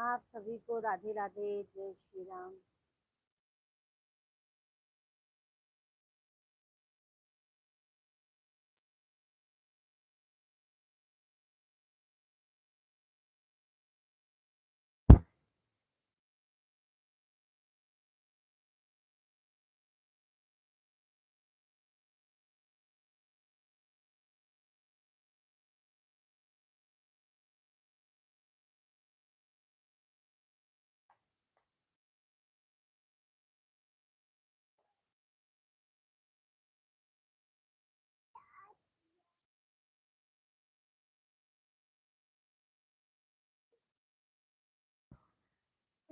आप सभी को राधे राधे, जय श्री राम।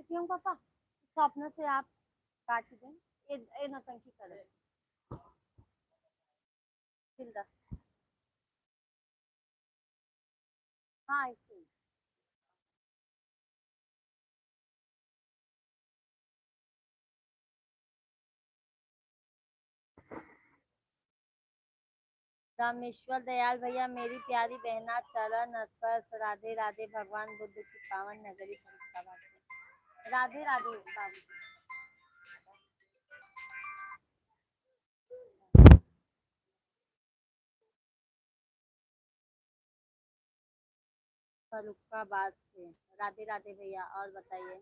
क्यों पापा, स्वप्न से आप काट दें। ये नौटंकी करे चिल्ला। हाँ ऐसे रामेश्वर दयाल भैया, मेरी प्यारी बहना चरण स्पर्श, राधे राधे। भगवान बुद्ध की पावन नगरी फरीदाबाद से राधे राधे बाबू। फरुखाबाद से राधे राधे भैया। और बताइए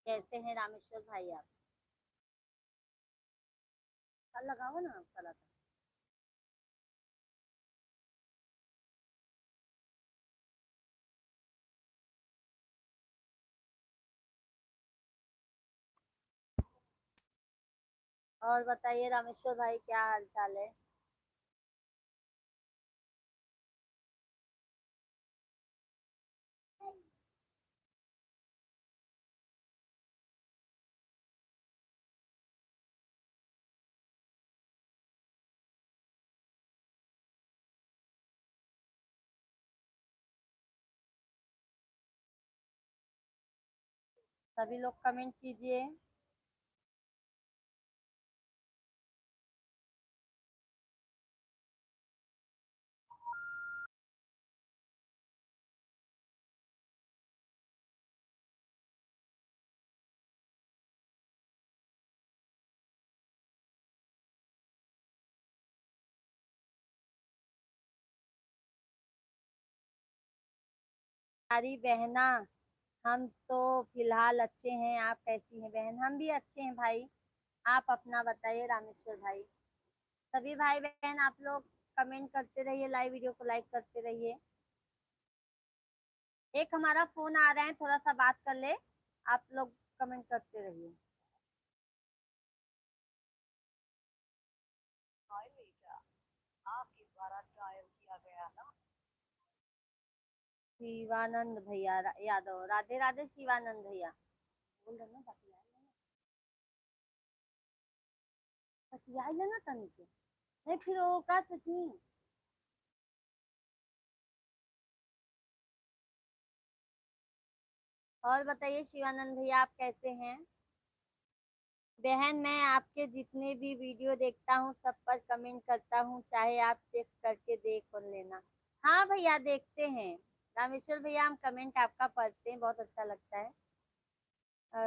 कैसे हैं रामेश्वर भाई आप? कल लगाओ ना कल। और बताइए रामेश्वर भाई, क्या हाल चाल है? सभी लोग कमेंट कीजिए। हमारी बहना, हम तो फिलहाल अच्छे हैं। आप कैसी हैं बहन? हम भी अच्छे हैं भाई। आप अपना बताइए रामेश्वर भाई। सभी भाई बहन आप लोग कमेंट करते रहिए, लाइव वीडियो को लाइक करते रहिए। एक हमारा फोन आ रहा है, थोड़ा सा बात कर ले। आप लोग कमेंट करते रहिए। हाय बेटा, आपके द्वारा डायल किया गया ना। शिवानंद भैया यादव, राधे राधे शिवानंद भैया। बोल रहे ना बतिया लेना तनिक के। नहीं फिर वो का सची। और बताइए शिवानंद भैया, आप कैसे हैं? बहन, मैं आपके जितने भी वीडियो देखता हूँ सब पर कमेंट करता हूँ, चाहे आप चेक करके देख और लेना। हाँ भैया देखते हैं। रामेश्वर भैया, हम कमेंट आपका पढ़ते हैं, बहुत अच्छा लगता है।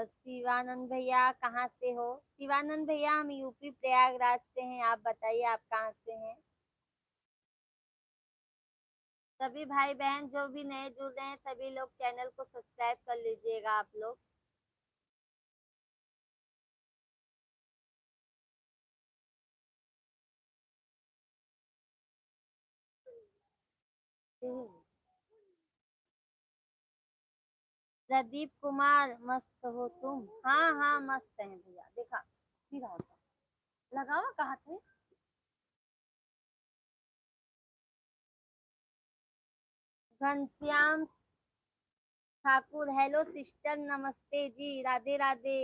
शिवानंद भैया कहाँ से हो? शिवानंद भैया हम यूपी प्रयागराज से हैं। आप बताइए आप कहाँ से हैं? सभी भाई बहन जो भी नए जुड़ रहे हैं, सभी लोग चैनल को सब्सक्राइब कर लीजिएगा आप लोग। प्रदीप कुमार, मस्त हो तुम। हाँ हाँ मस्त है भैया, देखा फिर होता। लगाओ कहाँ थे? घनश्याम ठाकुर, हेलो सिस्टर, नमस्ते जी, राधे राधे।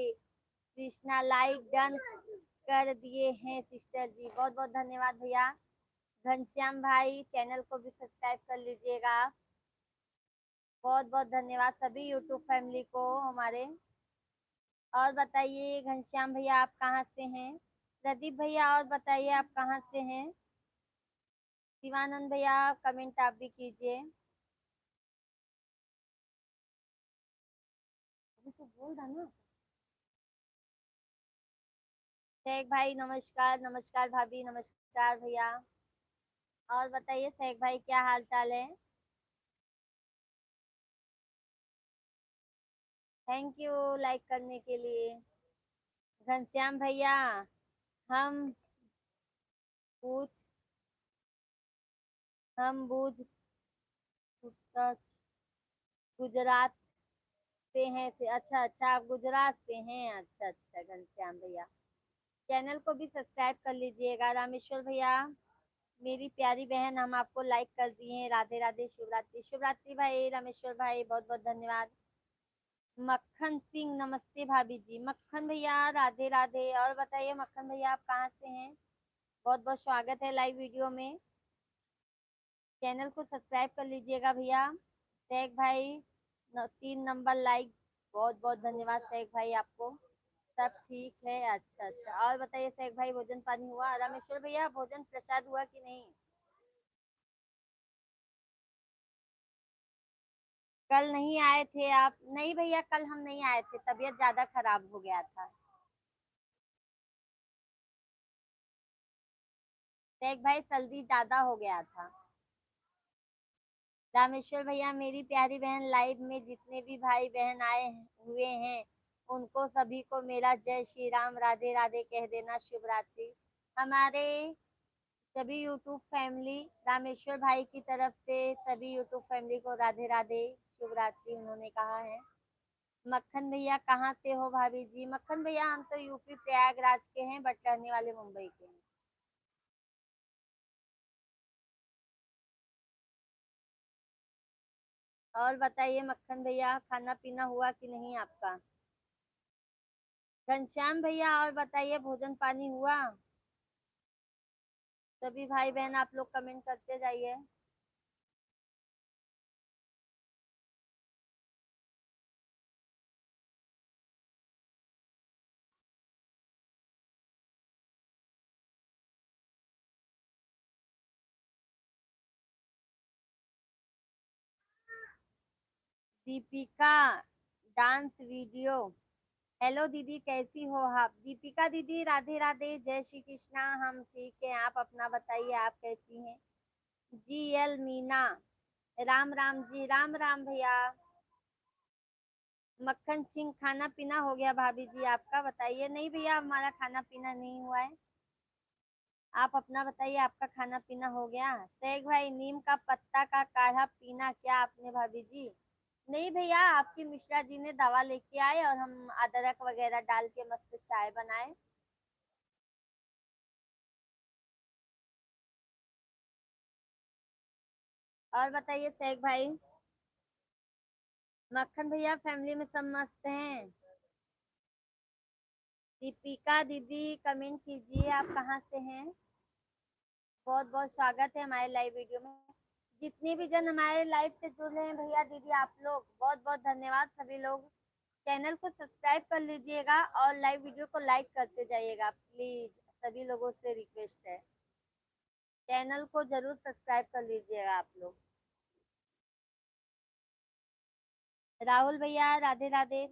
कृष्णा लाइक डन कर दिए हैं सिस्टर जी, बहुत बहुत धन्यवाद भैया। घनश्याम भाई चैनल को भी सब्सक्राइब कर लीजिएगा। बहुत बहुत धन्यवाद सभी यूट्यूब फैमिली को हमारे। और बताइए घनश्याम भैया आप कहाँ से हैं? प्रदीप भैया और बताइए आप कहाँ से हैं? शिवानंद भैया कमेंट आप भी कीजिए। बोल रहा ना। शेख भाई नमस्कार, नमस्कार भाभी, नमस्कार भैया। और बताइए शेख भाई क्या हाल चाल है। थैंक यू लाइक करने के लिए। घनश्याम भैया, हम पूछ हम बूझ पूछताछ गुजरात से हैं से। अच्छा अच्छा, आप गुजरात से हैं। अच्छा अच्छा घनश्याम भैया, चैनल को भी सब्सक्राइब कर लीजिएगा। रामेश्वर भैया, मेरी प्यारी बहन, हम आपको लाइक कर दिए हैं। राधे राधे, शिवरात्रि शिवरात्रि भाई। रामेश्वर भाई बहुत बहुत धन्यवाद। मक्खन सिंह नमस्ते भाभी जी। मक्खन भैया राधे राधे। और बताइए मक्खन भैया, आप कहाँ से हैं। बहुत बहुत स्वागत है लाइव वीडियो में। चैनल को सब्सक्राइब कर लीजिएगा भैया। शेख भाई 3 नंबर लाइक, बहुत बहुत धन्यवाद शेख भाई आपको। सब ठीक है। अच्छा अच्छा, और बताइए शेख भाई, भोजन पानी हुआ। रामेश्वर भैया, भोजन प्रसाद हुआ कि नहीं। कल नहीं आए थे आप। नहीं भैया, कल हम नहीं आए थे, तबीयत ज्यादा खराब हो गया था। शेख भाई सर्दी ज्यादा हो गया था। रामेश्वर भैया, मेरी प्यारी बहन, लाइव में जितने भी भाई बहन आए हुए हैं उनको सभी को मेरा जय श्री राम, राधे राधे कह देना। शिवरात्रि। हमारे सभी यूट्यूब फैमिली, रामेश्वर भाई की तरफ से सभी यूट्यूब फैमिली को राधे राधे, शिवरात्रि उन्होंने कहा है। मक्खन भैया कहाँ से हो भाभी जी। मक्खन भैया, हम तो यूपी प्रयागराज के हैं, बट रहने वाले मुंबई के हैं। और बताइए मक्खन भैया, खाना पीना हुआ कि नहीं आपका। घनश्याम भैया, और बताइए भोजन पानी हुआ। सभी भाई बहन आप लोग कमेंट करते जाइए। Deepika dance video. हेलो दीदी, कैसी हो आप। दीपिका दीदी राधे राधे, जय श्री कृष्णा। हम ठीक है, आप अपना बताइए, आप कैसी हैं। G L Meena, Ram Ram ji. राम राम भैया। मक्खन सिंह, खाना पीना हो गया भाभी जी, आपका बताइए। नहीं भैया, हमारा खाना पीना नहीं हुआ है। आप अपना बताइए, आपका खाना पीना हो गया। शेख भाई, नीम का पत्ता का काढ़ा पीना क्या आपने भाभी जी। नहीं भैया, आपकी मिश्रा जी ने दवा लेके आए और हम अदरक वगैरह डाल के मस्त चाय बनाए। और बताइए शेख भाई। मक्खन भैया, फैमिली में सब मस्त हैं। दीपिका दीदी कमेंट कीजिए, आप कहाँ से हैं। बहुत बहुत स्वागत है हमारे लाइव वीडियो में। जितने भी जन हमारे लाइव से जुड़ रहे हैं भैया दीदी, आप लोग बहुत बहुत धन्यवाद। सभी लोग चैनल को सब्सक्राइब कर लीजिएगा और लाइव वीडियो को लाइक करते जाइएगा प्लीज। सभी लोगों से रिक्वेस्ट है, चैनल को जरूर सब्सक्राइब कर लीजिएगा आप लोग। राहुल भैया राधे राधे।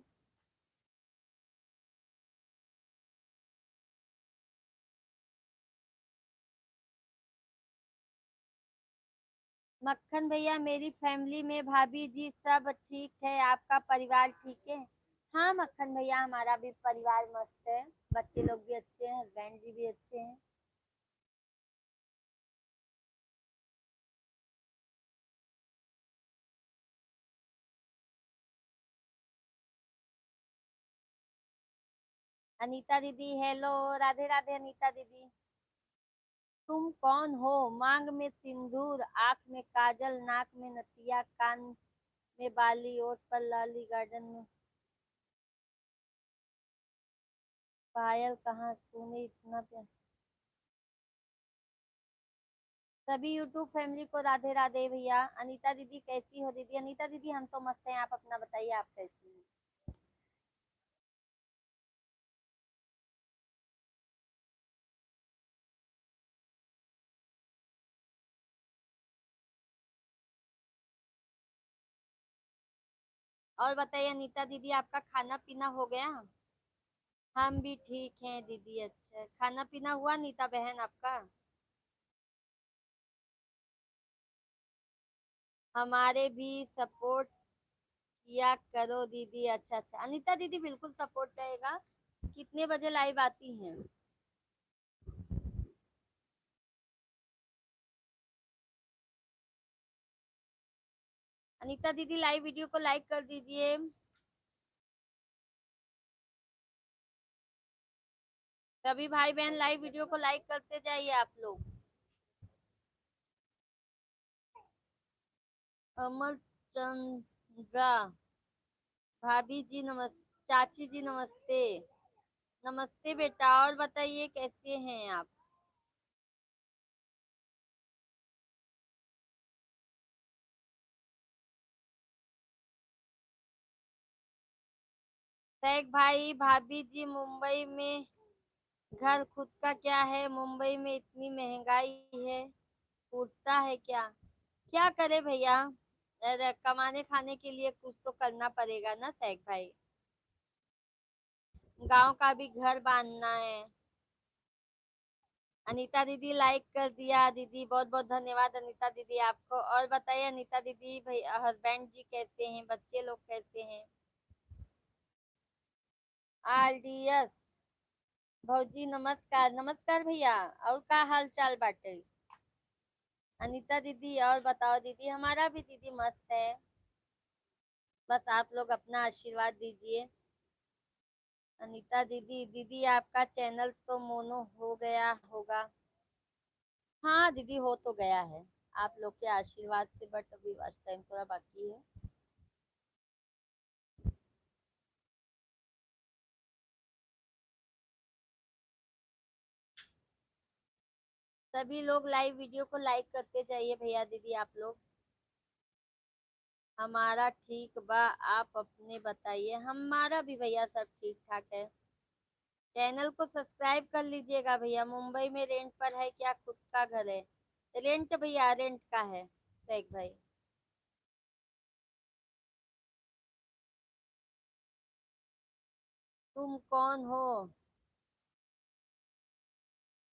मक्खन भैया, मेरी फैमिली में भाभी जी सब ठीक है, आपका परिवार ठीक है। हाँ मक्खन भैया, हमारा भी परिवार मस्त है। बच्चे लोग भी अच्छे हैं, हस्बैंड जी भी अच्छे हैं। अनीता दीदी हेलो, राधे राधे अनीता दीदी। तुम कौन हो। मांग में सिंदूर, आँख में काजल, नाक में नथिया, कान में बाली, ओठ पर लाली, गार्डन में पायल, कहाँ तुम्हें इतना प्यार। सभी यूट्यूब फैमिली को राधे राधे भैया। अनीता दीदी कैसी हो दीदी। अनीता दीदी, हम तो मस्त हैं, आप अपना बताइए, आप कैसी हैं। और बताइए अनीता दीदी, आपका खाना पीना हो गया? हम भी ठीक हैं दीदी। अच्छा, खाना पीना हुआ अनीता बहन आपका? हमारे भी सपोर्ट किया करो दीदी। अच्छा अच्छा अनीता दीदी, बिल्कुल सपोर्ट रहेगा। कितने बजे लाइव आती हैं? अनीता दीदी, लाइव वीडियो को लाइक कर दीजिए। सभी भाई बहन लाइव वीडियो को लाइक करते जाइए आप लोग। अमर चंद्रा भाभी जी नमस्ते। चाची जी नमस्ते। नमस्ते बेटा, और बताइए कैसे हैं आप? सैक भाई, भाभी जी मुंबई में घर खुद का क्या है? मुंबई में इतनी महंगाई है, पूछता है क्या? क्या करे भैया, कमाने खाने के लिए कुछ तो करना पड़ेगा ना सैक भाई। गांव का भी घर बांधना है। अनीता दीदी लाइक कर दिया दीदी, बहुत बहुत धन्यवाद अनीता दीदी आपको। और बताइए अनीता दीदी, भैया हस्बैंड जी कैसे हैं, बच्चे लोग कैसे हैं? आरडीएस भौजी नमस्कार। नमस्कार भैया, और का हाल चाल बाटे? अनीता दीदी और बताओ दीदी, हमारा भी दीदी मस्त है। बस आप लोग अपना आशीर्वाद दीजिए। अनीता दीदी, दीदी आपका चैनल तो मोनो हो गया होगा। हाँ दीदी, हो तो गया है आप लोग के आशीर्वाद से, बट अभी वाच टाइम थोड़ा बाकी है। सभी लोग लाइव वीडियो को लाइक करते जाइए भैया दीदी आप लोग। हमारा ठीक बा, आप अपने बताइए। हमारा भी भैया सब ठीक ठाक है। चैनल को सब्सक्राइब कर लीजिएगा भैया। मुंबई में रेंट पर है क्या खुद का घर है? रेंट भैया, रेंट का है शेख भाई। तुम कौन हो?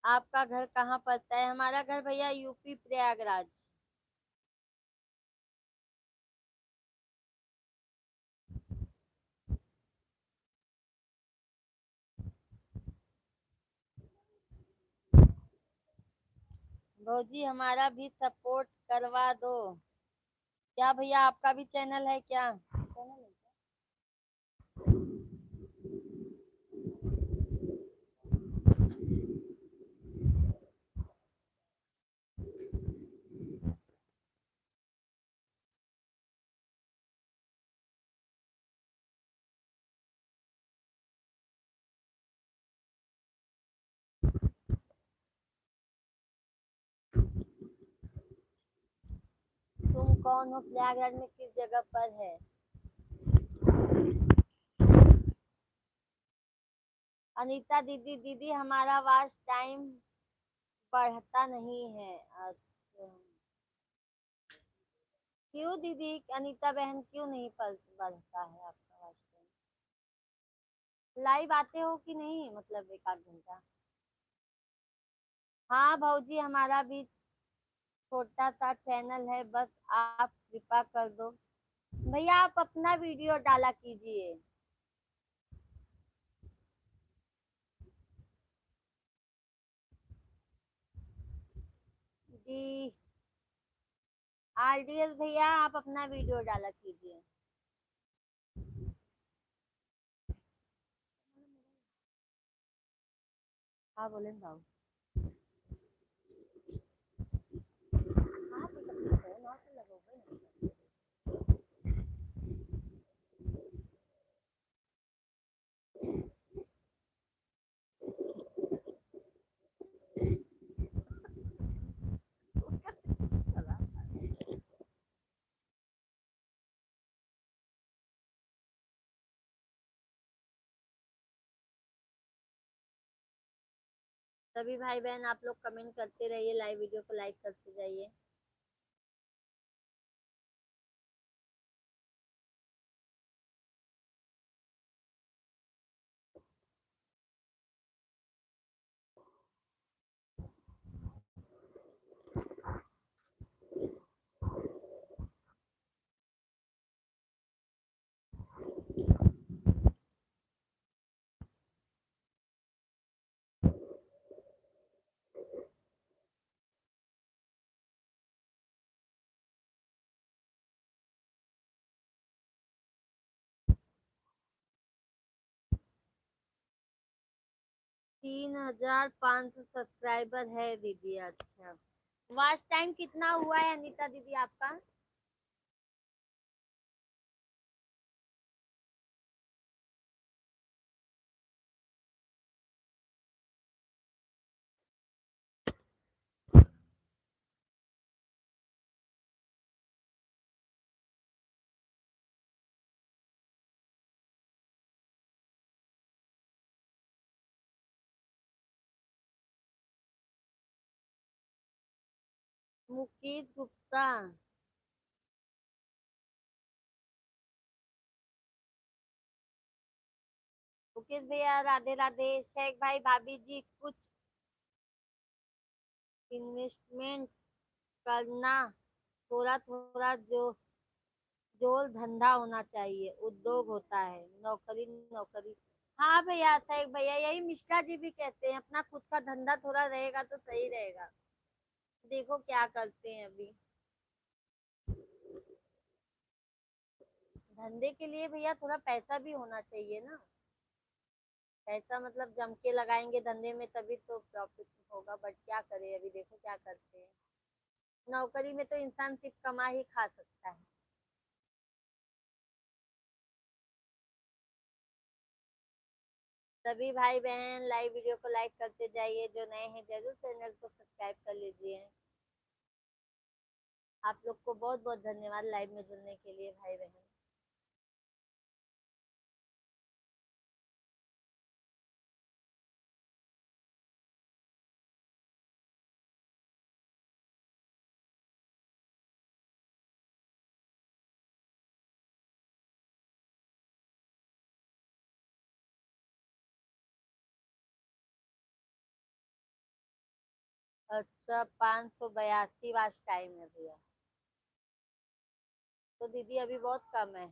आपका घर कहाँ पड़ता है? हमारा घर भैया यूपी प्रयागराज। भौजी हमारा भी सपोर्ट करवा दो। क्या भैया आपका भी चैनल है क्या? चैनल है? तुम कौन हो प्रयागराज में किस जगह पर है? अनीता दीदी, दीदी हमारा वॉच टाइम बढ़ता नहीं है। अच्छा, क्यों दीदी? अनीता बहन क्यों नहीं बढ़ता है आपका वॉच टाइम? लाइव आते हो कि नहीं, मतलब एक आध घंटा? हाँ भौजी, हमारा भी छोटा सा चैनल है, बस आप कृपा कर दो। भैया आप अपना वीडियो डाला कीजिए। जी, आरडीएस भैया आप अपना वीडियो डाला कीजिए। हाँ बोले ना। हाँ तो सब ठीक है, नौ से लगोगे। सभी भाई बहन आप लोग कमेंट करते रहिए, लाइव वीडियो को लाइक करते जाइए। 3,500 सब्सक्राइबर है दीदी। अच्छा, वॉच टाइम कितना हुआ है अनीता दीदी आपका? मुकेश गुप्ता। मुकेश भैया राधे राधे। शेख भाई भाभी जी, कुछ इन्वेस्टमेंट करना, थोड़ा थोड़ा जो जोर धंधा होना चाहिए, उद्योग होता है, नौकरी नौकरी। हाँ भैया, शेख भैया यही मिश्रा जी भी कहते हैं, अपना खुद का धंधा थोड़ा रहेगा तो सही रहेगा। देखो क्या करते हैं अभी। धंधे के लिए भैया थोड़ा पैसा भी होना चाहिए ना। पैसा मतलब जम के लगाएंगे धंधे में तभी तो प्रॉफिट होगा, बट क्या करे, अभी देखो क्या करते हैं। नौकरी में तो इंसान सिर्फ कमा ही खा सकता है। सभी भाई बहन लाइव वीडियो को लाइक करते जाइए, जो नए हैं जरूर चैनल को सब्सक्राइब कर लीजिए। आप लोग को बहुत बहुत धन्यवाद लाइव में जुड़ने के लिए भाई बहन। अच्छा, 582 वाच टाइम है भैया, तो दीदी अभी बहुत कम है।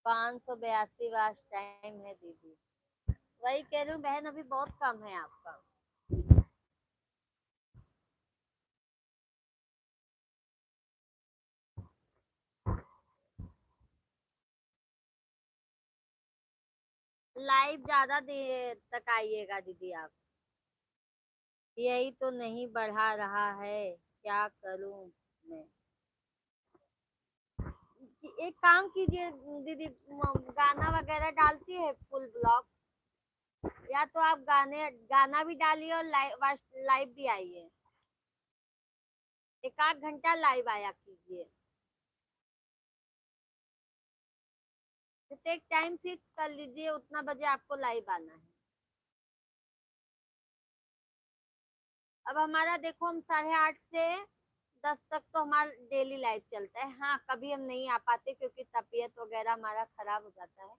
582 वाच टाइम है दीदी। वही कह रही हूँ बहन, अभी बहुत कम है आपका। लाइव ज्यादा देर तक आइएगा दीदी आप। यही तो नहीं बढ़ा रहा है, क्या करूं मैं। एक काम कीजिए दीदी, गाना वगैरह डालती है फुल ब्लॉग, या तो आप गाना भी डालिए और लाइव भी आइए। एक आध घंटा लाइव आया कीजिए। जैसे एक टाइम फिक्स कर लीजिए, उतना बजे आपको लाइव आना है। अब हमारा देखो, हम 8:30 से 10 तक तो हमारा डेली लाइव चलता है। हाँ, कभी हम नहीं आ पाते क्योंकि तबीयत वगैरह हमारा खराब हो जाता है।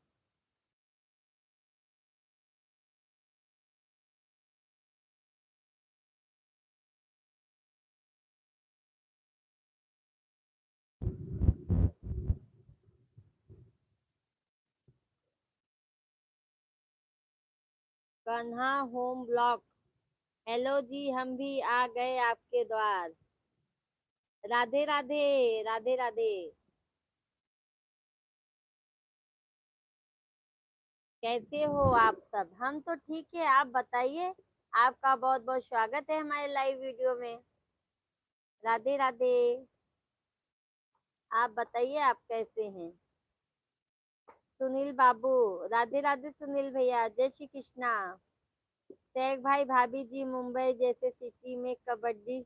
कन्हा होम ब्लॉग। हेलो जी, हम भी आ गए आपके द्वार। राधे राधे। राधे राधे। कैसे हो आप सब? हम तो ठीक है, आप बताइए। आपका बहुत बहुत स्वागत है हमारे लाइव वीडियो में। राधे राधे। आप बताइए आप कैसे हैं? सुनील बाबू। राधे राधे सुनील भैया, जय श्री कृष्णा। शेख भाई भाभी जी, मुंबई जैसे सिटी में कबड्डी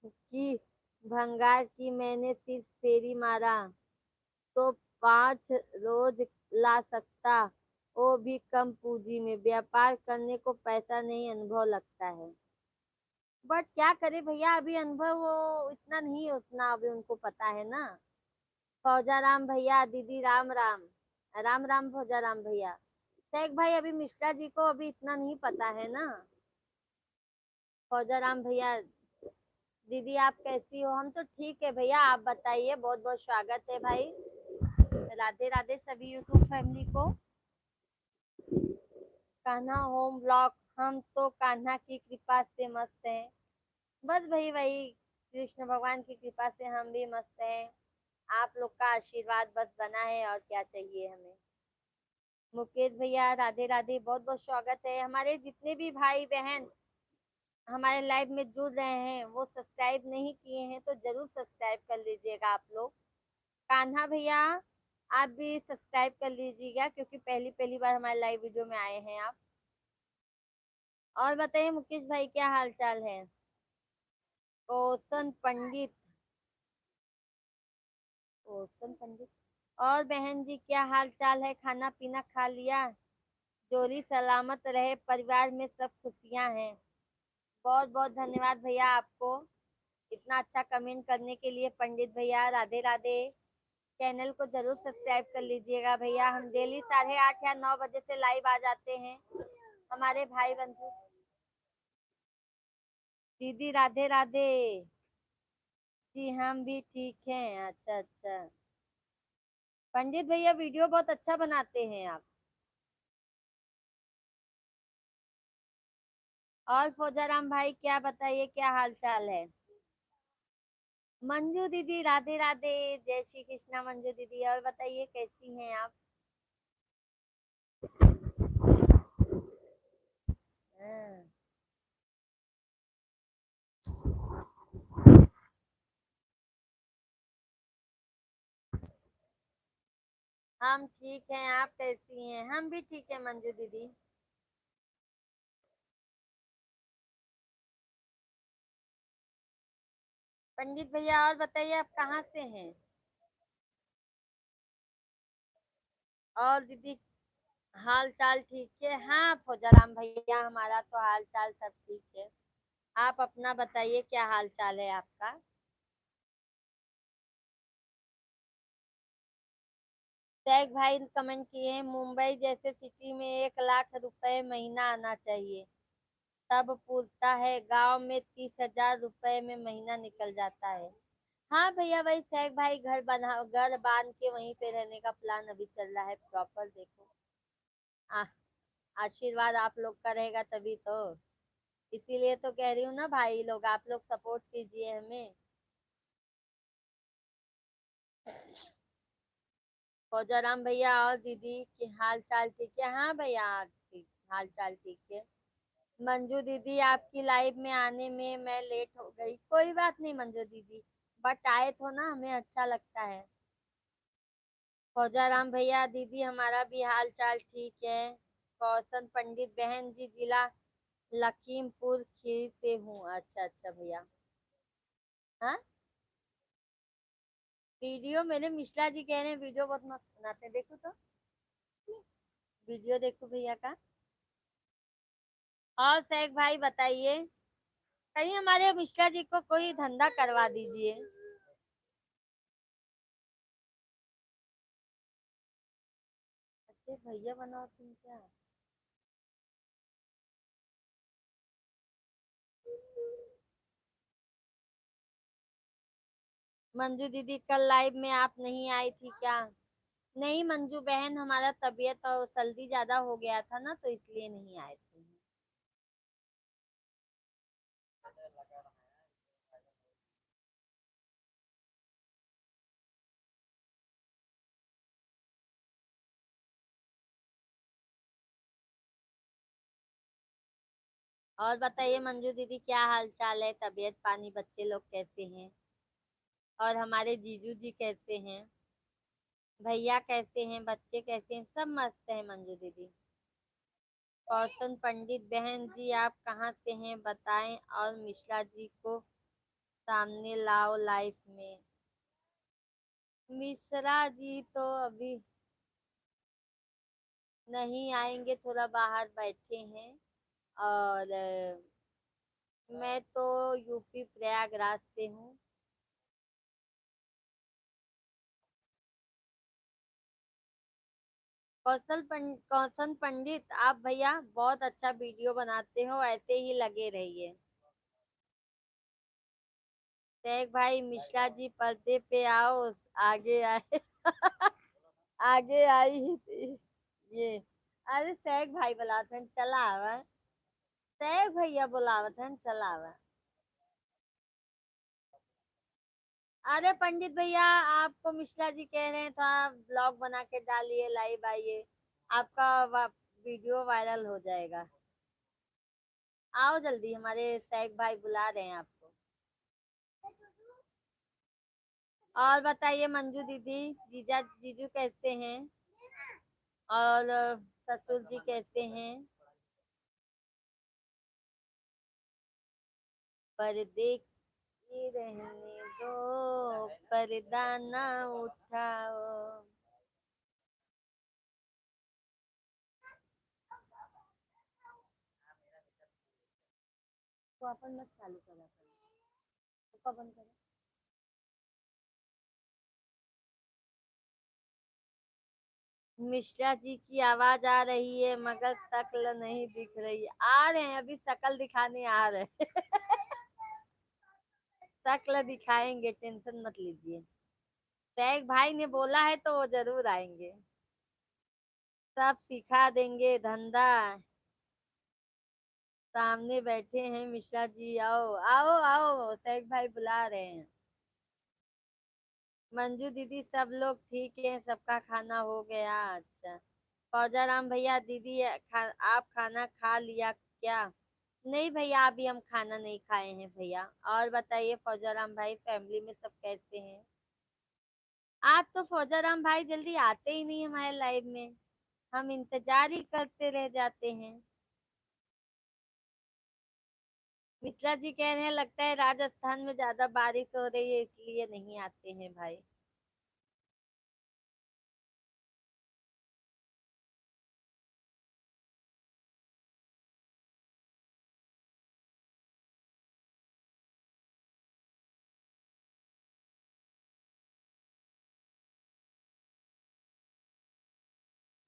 की भंगार की मैंने सिर्फ फेरी मारा तो 5 रोज ला सकता, वो भी कम पूंजी में। व्यापार करने को पैसा नहीं, अनुभव लगता है। बट क्या करे भैया, अभी अनुभव वो इतना नहीं, उतना अभी उनको पता है ना। फौजा राम भैया, दीदी राम राम। राम राम फौजा राम भैया। शेख भाई, अभी मिश्रा जी को अभी इतना नहीं पता है ना। फौजा राम भैया, दीदी आप कैसी हो? हम तो ठीक है भैया, आप बताइए। बहुत बहुत स्वागत है भाई। राधे राधे सभी यूट्यूब फैमिली को। कान्हा होम ब्लॉग, हम तो कान्हा की कृपा से मस्त हैं। बस भाई वही कृष्ण भगवान की कृपा से हम भी मस्त हैं। आप लोग का आशीर्वाद बस बना है, और क्या चाहिए हमें। मुकेश भैया राधे राधे, बहुत बहुत स्वागत है। हमारे जितने भी भाई बहन हमारे लाइव में जुड़ रहे हैं, वो सब्सक्राइब नहीं किए हैं तो जरूर सब्सक्राइब कर लीजिएगा आप लोग। कान्हा भैया आप भी सब्सक्राइब कर लीजिएगा, क्योंकि पहली पहली बार हमारे लाइव वीडियो में आए हैं आप। और बताइए मुकेश भाई, क्या हाल चाल है? ओसन पंडित, ओसन पंडित। और बहन जी क्या हाल चाल है? खाना पीना खा लिया? जोरी सलामत रहे, परिवार में सब खुशियां हैं। बहुत बहुत धन्यवाद भैया आपको इतना अच्छा कमेंट करने के लिए। पंडित भैया राधे राधे। चैनल को जरूर सब्सक्राइब कर लीजिएगा भैया। हम डेली 8:30 या 9 बजे से लाइव आ जाते हैं हमारे भाई बंधु। दीदी राधे राधे। जी हम भी ठीक हैं। अच्छा अच्छा। पंडित भैया वीडियो बहुत अच्छा बनाते हैं आप। और फौजाराम भाई क्या बताइए, क्या हाल चाल है? मंजू दीदी राधे राधे, जय श्री कृष्णा मंजू दीदी। और बताइए कैसी हैं आप? हाँ, हम ठीक हैं। आप कैसी हैं? हम भी ठीक है मंजू दीदी। पंडित भैया और बताइए आप कहाँ से हैं? और दीदी हाल चाल ठीक है? हाँ फौजाराम भैया हमारा तो हाल चाल सब ठीक है। आप अपना बताइए, क्या हाल चाल है आपका? टैग भाई कमेंट किए हैं, मुंबई जैसे सिटी में 1 लाख रुपए महीना आना चाहिए, तब पूछता है गांव में 30,000 रुपए में महीना निकल जाता है। हाँ भैया वही टैग भाई घर बांध के वहीं पे रहने का प्लान अभी चल रहा है प्रॉपर। देखो आ, आशीर्वाद आप लोग का रहेगा तभी तो। इसीलिए तो कह रही हूँ ना भाई लोग, आप लोग सपोर्ट कीजिए हमें। फौजाराम भैया और दीदी की हाल चाल ठीक है? हाँ भैया ठीक, हाल चाल ठीक है। मंजू दीदी आपकी लाइव में आने में मैं लेट हो गई, कोई बात नहीं मंजू दीदी, बट आए तो ना हमें अच्छा लगता है। फौजाराम भैया दीदी हमारा भी हाल चाल ठीक है। कौशन पंडित बहन जी जिला लखीमपुर खीरी से हूँ। अच्छा अच्छा भैया। हाँ वीडियो मेरे मिश्रा जी कह रहे हैं वीडियो बहुत मस्त बनाते हैं, देखो तो वीडियो देखो भैया का। और सैक भाई बताइए, कहीं हमारे मिश्रा जी को कोई धंधा करवा दीजिए। अच्छे भैया बनाओ तुम क्या? मंजू दीदी कल लाइव में आप नहीं आई थी क्या? नहीं मंजू बहन, हमारा तबीयत और सर्दी ज्यादा हो गया था ना, तो इसलिए नहीं आए थे। और बताइए मंजू दीदी क्या हाल चाल है? तबीयत पानी बच्चे लोग कैसे हैं? और हमारे जीजू जी कैसे हैं? भैया कैसे हैं? बच्चे कैसे हैं? सब मस्त है मंजू दीदी। कौशन पंडित बहन जी आप कहाँ से हैं बताएं, और मिश्रा जी को सामने लाओ लाइफ में। मिश्रा जी तो अभी नहीं आएंगे, थोड़ा बाहर बैठे हैं। और मैं तो यूपी प्रयागराज से हूँ। कौशन पंडित आप भैया बहुत अच्छा वीडियो बनाते हो, ऐसे ही लगे रहिए। शेख भाई मिश्रा जी पर्दे पे आओ, आगे आए। आगे आई ही थी ये। अरे शेख भाई बुलाते हैं, चला आवा। शेख भैया बुलावत हैं, चला आवा। अरे पंडित भैया, आपको मिश्रा जी कह रहे हैं था ब्लॉग बना के डालिए, लाइव आइए, आपका वीडियो वायरल हो जाएगा। आओ जल्दी, हमारे शेख भाई बुला रहे हैं आपको। और बताइए मंजू दीदी, जीजा जीजू कैसे हैं? और ससुर जी कैसे हैं? पर्दे की रहने दो, पर्दा ना उठाओ। तो अपन मत चालू करा, तो बंद करो। मिश्रा जी की आवाज आ रही है मगर शक्ल नहीं दिख रही है। आ रहे हैं, अभी शक्ल दिखाने आ रहे हैं। शक्ल दिखाएंगे, टेंशन मत लीजिए। शेख भाई ने बोला है तो वो जरूर आएंगे। सब सिखा देंगे धंधा। सामने बैठे हैं मिश्रा जी, आओ आओ आओ, शेख भाई बुला रहे हैं। मंजू दीदी सब लोग ठीक है, सबका खाना हो गया? अच्छा। फौजा राम भैया, दीदी आप खाना खा लिया क्या? नहीं भैया, अभी हम खाना नहीं खाए हैं भैया। और बताइए फौजा राम भाई, फैमिली में सब कैसे हैं? आप तो फौजा राम भाई जल्दी आते ही नहीं हमारे लाइव में, हम इंतजार ही करते रह जाते हैं। मित्रा जी कह रहे हैं लगता है राजस्थान में ज्यादा बारिश हो रही है इसलिए नहीं आते हैं भाई।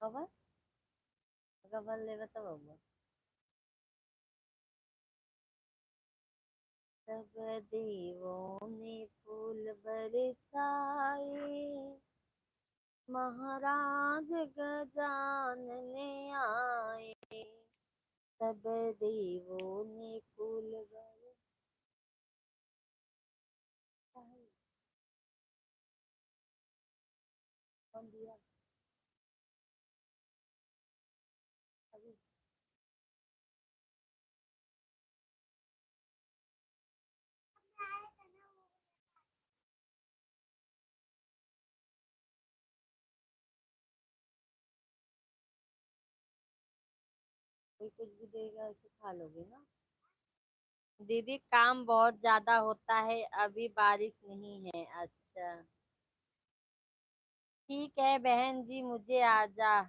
खबर खबर ले बताओ। सब देवों ने फूल बरसाए, महाराज गजानन आए। सब देवों ने फूल बरसाए। कौन दिया? अभी कोई कुछ भी देगा उसे खा लोगे ना। दीदी काम बहुत ज्यादा होता है, अभी बारिश नहीं है। अच्छा ठीक है बहन जी, मुझे आजा।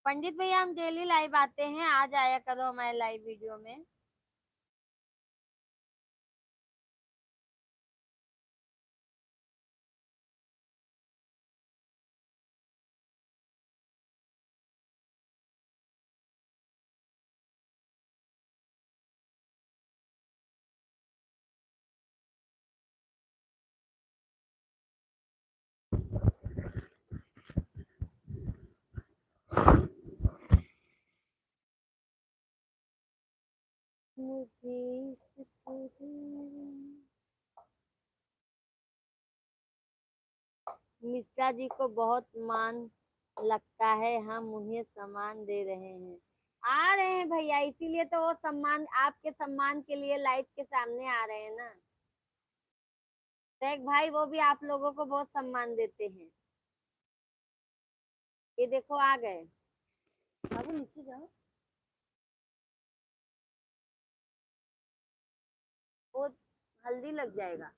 पंडित भैया हम डेली लाइव आते हैं, आ जाया करो हमारे लाइव वीडियो में। मुझे मिश्रा जी को बहुत मान लगता है, हम उन्हें सम्मान दे रहे हैं। आ रहे हैं भैया, इसीलिए तो वो सम्मान, आपके सम्मान के लिए लाइव के सामने आ रहे हैं ना। शेख भाई वो भी आप लोगों को बहुत सम्मान देते हैं। ये देखो आ गए। बाबू नीचे जाओ, वो हल्दी लग जाएगा।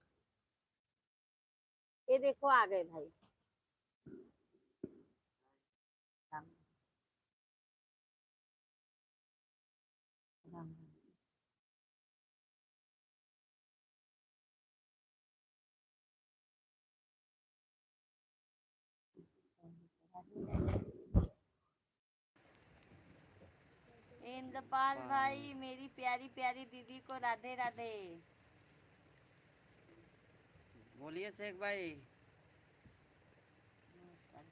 ये देखो आ गए भाई। राम राम राम। इंद्रपाल भाई मेरी प्यारी प्यारी दीदी को राधे राधे। बोलिए शेख भाई। नमस्कार।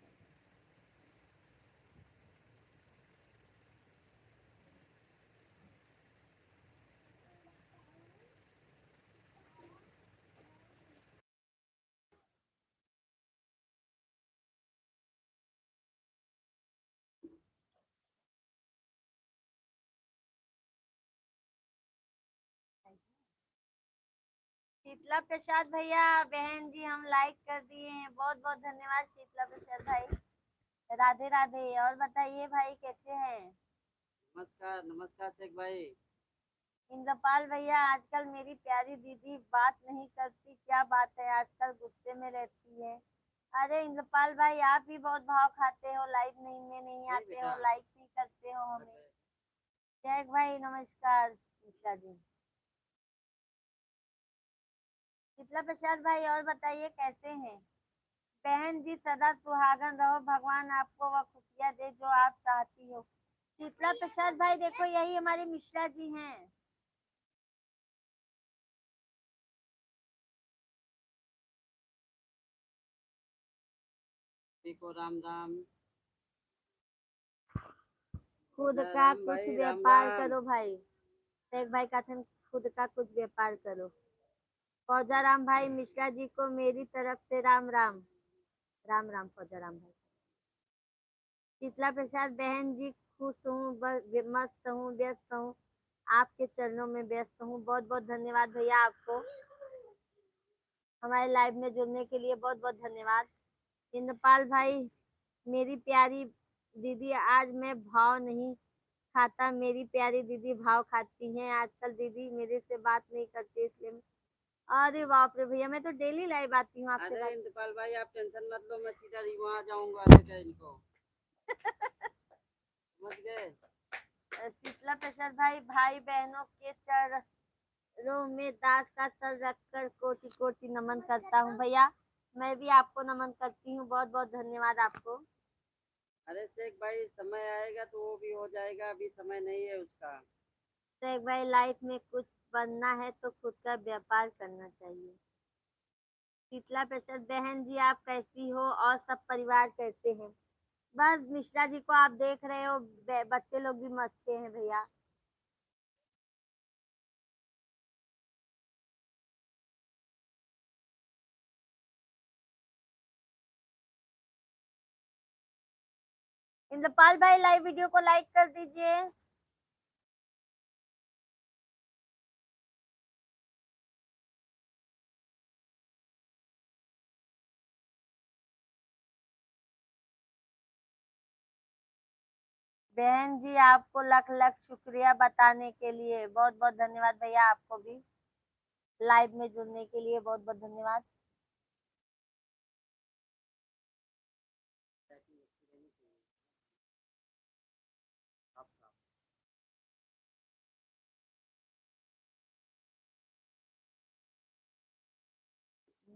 शीतला प्रसाद भैया बहन जी हम लाइक कर दिए हैं, बहुत बहुत धन्यवाद शीतला प्रसाद भाई। राधे राधे। और बताइए भाई कैसे हैं? नमस्कार नमस्कार शेख भाई। इंद्रपाल भैया आजकल मेरी प्यारी दीदी बात नहीं करती, क्या बात है? आजकल गुस्से में रहती है। अरे इंद्रपाल भाई आप भी बहुत भाव खाते हो, लाइव नहीं में नहीं आते हो, लाइक नहीं करते हो हमें। जय भाई नमस्कार मिश्रा जी। शीतला प्रसाद भाई और बताइए कैसे हैं? बहन जी सदा सुहागन रहो, भगवान आपको वह खुशियाँ दे जो आप चाहती हो। शीतला प्रसाद भाई देखो यही हमारे मिश्रा जी हैं। को राम राम। खुद राम का राम कुछ भाई, राम व्यापार राम। करो भाई। शेख भाई का खुद का कुछ व्यापार करो। फौजा राम भाई मिश्रा जी को मेरी तरफ से राम राम। राम राम फौजा राम भाई। शीतला प्रसाद बहन जी खुश हूँ, मस्त हूँ, व्यस्त हूँ, आपके चरणों में व्यस्त हूँ। बहुत बहुत धन्यवाद भैया आपको हमारे लाइव में जुड़ने के लिए, बहुत बहुत धन्यवाद। इंद्रपाल भाई मेरी प्यारी दीदी आज मैं भाव नहीं खाता, मेरी प्यारी दीदी भाव खाती हैं। आजकल दीदी मेरे से बात नहीं करती इसलिए अरे बाप रे भैया मैं तो डेली लाइव आती हूँ आपसे अरे बात। इंद्रपाल भाई आप टेंशन मत लो, मैं सीधा वहाँ जाऊंगा लेकर इनको। समझ गए? शीतला प्रसाद भाई भाई बहनों के चरणों में दास का सर रखकर कोटि कोटि नमन करता हूँ भैया। मैं भी आपको नमन करती हूँ, बहुत बहुत धन्यवाद आपको। अरे शेख भाई समय आएगा तो वो भी हो जाएगा, अभी समय नहीं है उसका। शेख भाई लाइफ में कुछ बनना है तो खुद का व्यापार करना चाहिए। शीतला प्रसाद बहन जी आप कैसी हो और सब परिवार कैसे हैं? बस मिश्रा जी को आप देख रहे हो, बच्चे लोग भी अच्छे हैं भैया। इंद्रपाल भाई लाइव वीडियो को लाइक कर दीजिए। बहन जी आपको लख लख शुक्रिया बताने के लिए, बहुत बहुत धन्यवाद भैया आपको भी लाइव में जुड़ने के लिए, बहुत बहुत धन्यवाद।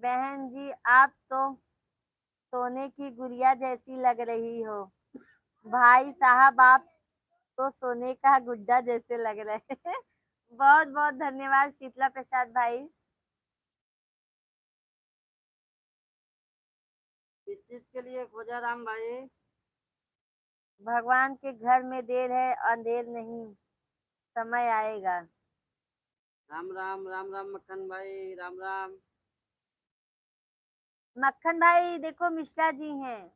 बहन जी आप तो सोने की गुड़िया जैसी लग रही हो। भाई साहब आप तो सोने का गुड्डा जैसे लग रहे हैं। बहुत बहुत धन्यवाद शीतला प्रसाद भाई। इस चीज के लिए खोजा राम भाई। भगवान के घर में देर है अंधेर नहीं, समय आएगा। राम राम राम राम मक्खन भाई, राम राम। मक्खन भाई देखो मिश्रा जी हैं।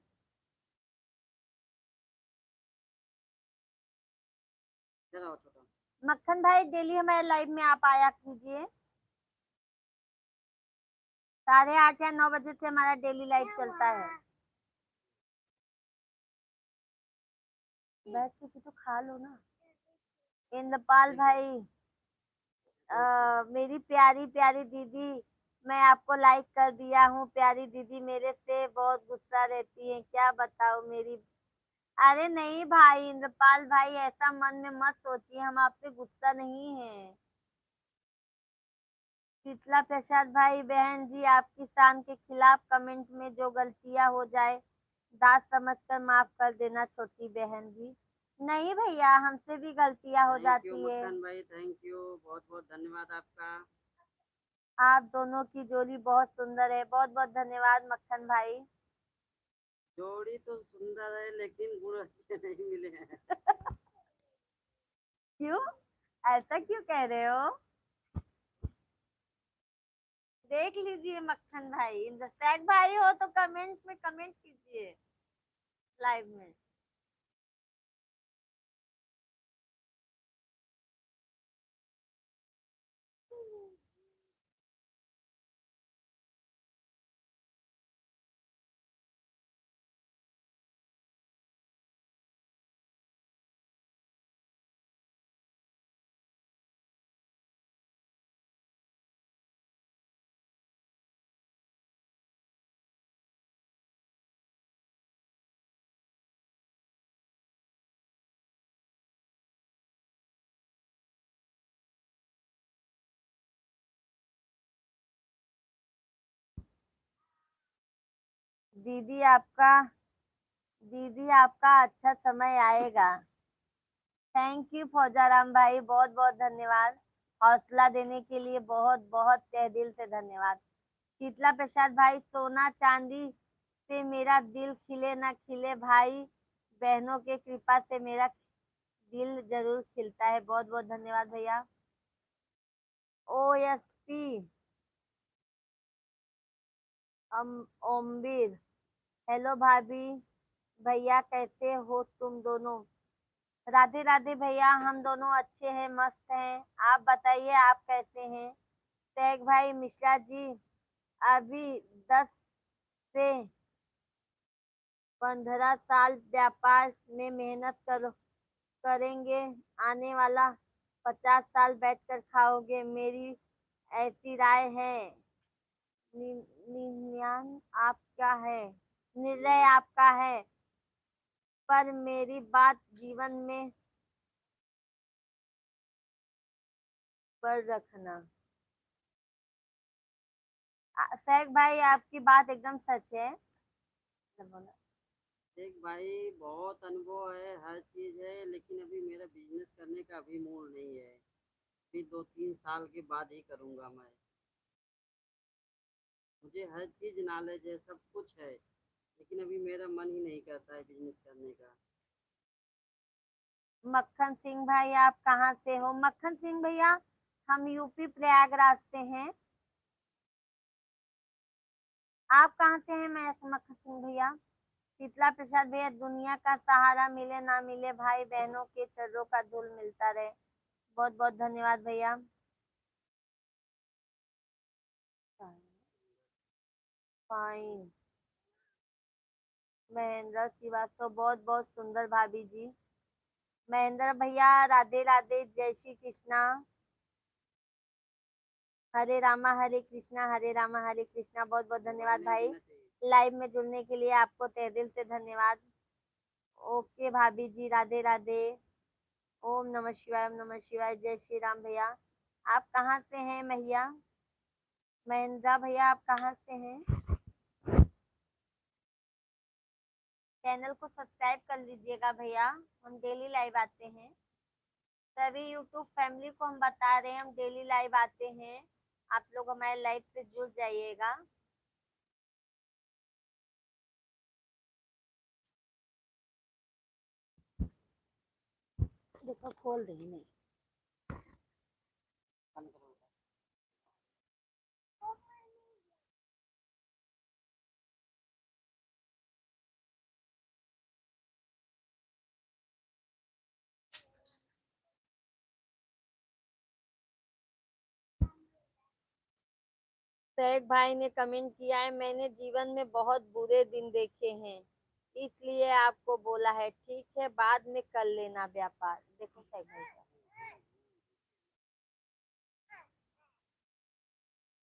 चलो छोटा। मक्खन भाई डेली हमारे लाइव में आप आया कीजिए। 8:30 या 9 बजे से हमारा डेली लाइव चलता है। बैठ के तो खा लो ना। इंद्रपाल भाई मेरी प्यारी प्यारी दीदी मैं आपको लाइक कर दिया हूँ। प्यारी दीदी मेरे से बहुत गुस्सा रहती है, क्या बताओ मेरी। अरे नहीं भाई इंद्रपाल भाई ऐसा मन में मत सोचिए, हम आपसे गुस्सा नहीं है। शीतला प्रसाद भाई बहन जी आपकी शान के खिलाफ कमेंट में जो गलतियां हो जाए दास समझकर माफ कर देना छोटी बहन जी। नहीं भैया, हमसे भी गलतियां हो थैंक यू जाती है। मक्खन भाई, थैंक यू, बहुत बहुत धन्यवाद आपका। आप दोनों की जोड़ी बहुत सुंदर है। बहुत बहुत धन्यवाद मक्खन भाई। जोड़ी तो सुंदर है लेकिन गुण अच्छे नहीं मिले हैं। क्यों? ऐसा क्यों कह रहे हो? देख लीजिए मक्खन भाई, दस्तैक भाई हो तो कमेंट में कमेंट कीजिए लाइव में। दीदी आपका दीदी आपका अच्छा समय आएगा। थैंक यू फौजाराम भाई, बहुत बहुत धन्यवाद। हौसला देने के लिए बहुत बहुत तहे दिल से धन्यवाद। शीतला प्रसाद भाई, सोना चांदी से मेरा दिल खिले ना खिले, भाई बहनों के कृपा से मेरा दिल जरूर खिलता है। बहुत बहुत धन्यवाद भैया। OSP ओमवीर, हेलो भाभी, भैया कैसे हो तुम दोनों? राधे राधे भैया, हम दोनों अच्छे हैं, मस्त हैं। आप बताइए आप कैसे हैं? शेख भाई मिश्रा जी, अभी 10 से 15 साल व्यापार में मेहनत करेंगे, आने वाला 50 साल बैठकर खाओगे, मेरी ऐसी राय है। निर्णय आप क्या है निर्णय आपका है, पर मेरी बात जीवन में पर रखना। शेख भाई आपकी बात एकदम सच है। एक भाई, बहुत अनुभव है, हर चीज है, लेकिन अभी मेरा बिजनेस करने का अभी मूड नहीं है। अभी 2-3 साल के बाद ही करूंगा मैं। मुझे हर चीज नॉलेज है, सब कुछ है, लेकिन अभी मेरा मन ही नहीं करता है बिजनेस करने का। मक्खन सिंह भाई, आप कहाँ से हो? मक्खन सिंह भैया, हम यूपी प्रयागराज से हैं। आप कहाँ से हैं? मैं मक्खन सिंह भैया। शीतला प्रसाद भैया, दुनिया का सहारा मिले ना मिले, भाई बहनों के चरणों का धूल मिलता रहे। बहुत बहुत धन्यवाद भैया। फाइन। महेंद्र श्रीवास्तव, बहुत बहुत सुंदर भाभी जी। महेंद्र भैया, राधे राधे, जय श्री कृष्णा। हरे रामा हरे कृष्णा, हरे रामा हरे कृष्णा। बहुत बहुत मोबाइल धन्यवाद नहीं भाई। देना चाहिए। लाइव में जुड़ने के लिए आपको तहे दिल से धन्यवाद। ओके भाभी जी, राधे राधे। ओम नमः शिवाय, ओम नमः शिवाय। जय श्री राम भैया। आप कहाँ से हैं भैया? महेंद्रा भैया, आप कहाँ से हैं? चैनल को सब्सक्राइब कर लीजिएगा भैया, हम डेली लाइव आते हैं। सभी यूट्यूब फैमिली को हम बता रहे हैं, हम डेली लाइव आते हैं। आप लोग हमारे लाइव से जुड़ जाइएगा। देखो खोल रही नहीं। बंद करो। शेख भाई ने कमेंट किया है, मैंने जीवन में बहुत बुरे दिन देखे हैं, इसलिए आपको बोला है। ठीक है, बाद में कर लेना व्यापार। देखो शेख भाई का,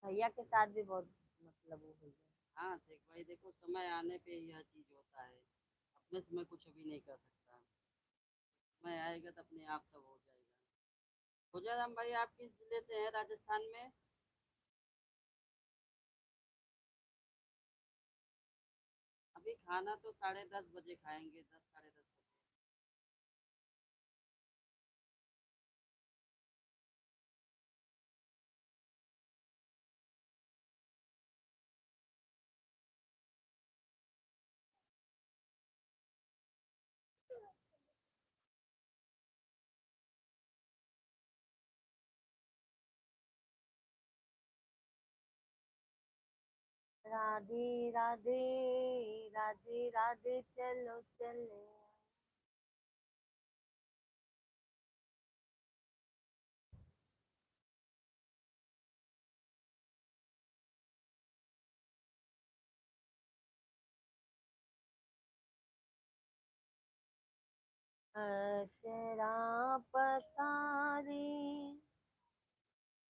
भैया के साथ भी बहुत मतलब वो हुई है। हाँ शेख भाई, देखो समय आने पे ही हर चीज होता है। अपने से मैं कुछ अभी नहीं कर सकता। समय आएगा तो अपने आप सब हो जाएगा। गुजराम भाई, आप किस जिले से हैं राजस्थान में? अभी खाना तो 10:30 बजे खाएंगे, 10 साढ़े 10 बजे। राधे राधे राधे राधे चलो चले। अचरा पसारी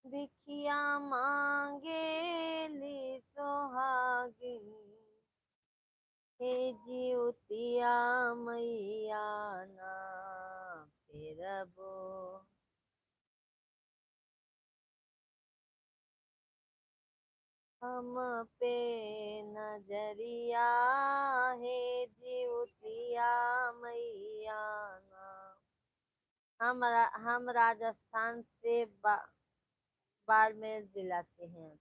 बिखिया मांगे ली सोहागिन, हे जिउतिया मैया ना फिरबो। हम पे नजरिया है जिउतिया मैया ना। हम राजस्थान से बाड़मेर जिला से हैं।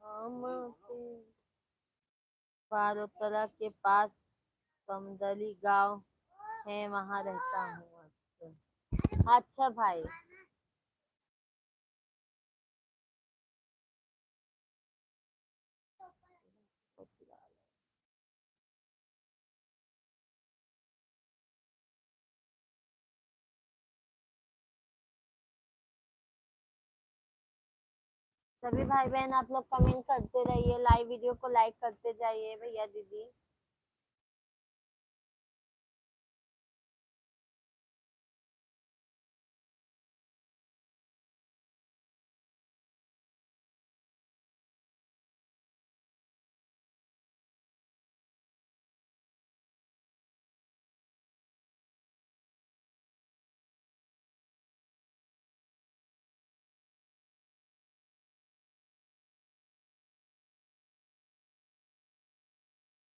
हम पे बारोतरा के पास समदली गांव है, वहां रहता हूँ। अच्छा अच्छा भाई। सभी भाई बहन आप लोग कमेंट करते रहिए, लाइव वीडियो को लाइक करते जाइए भैया दीदी।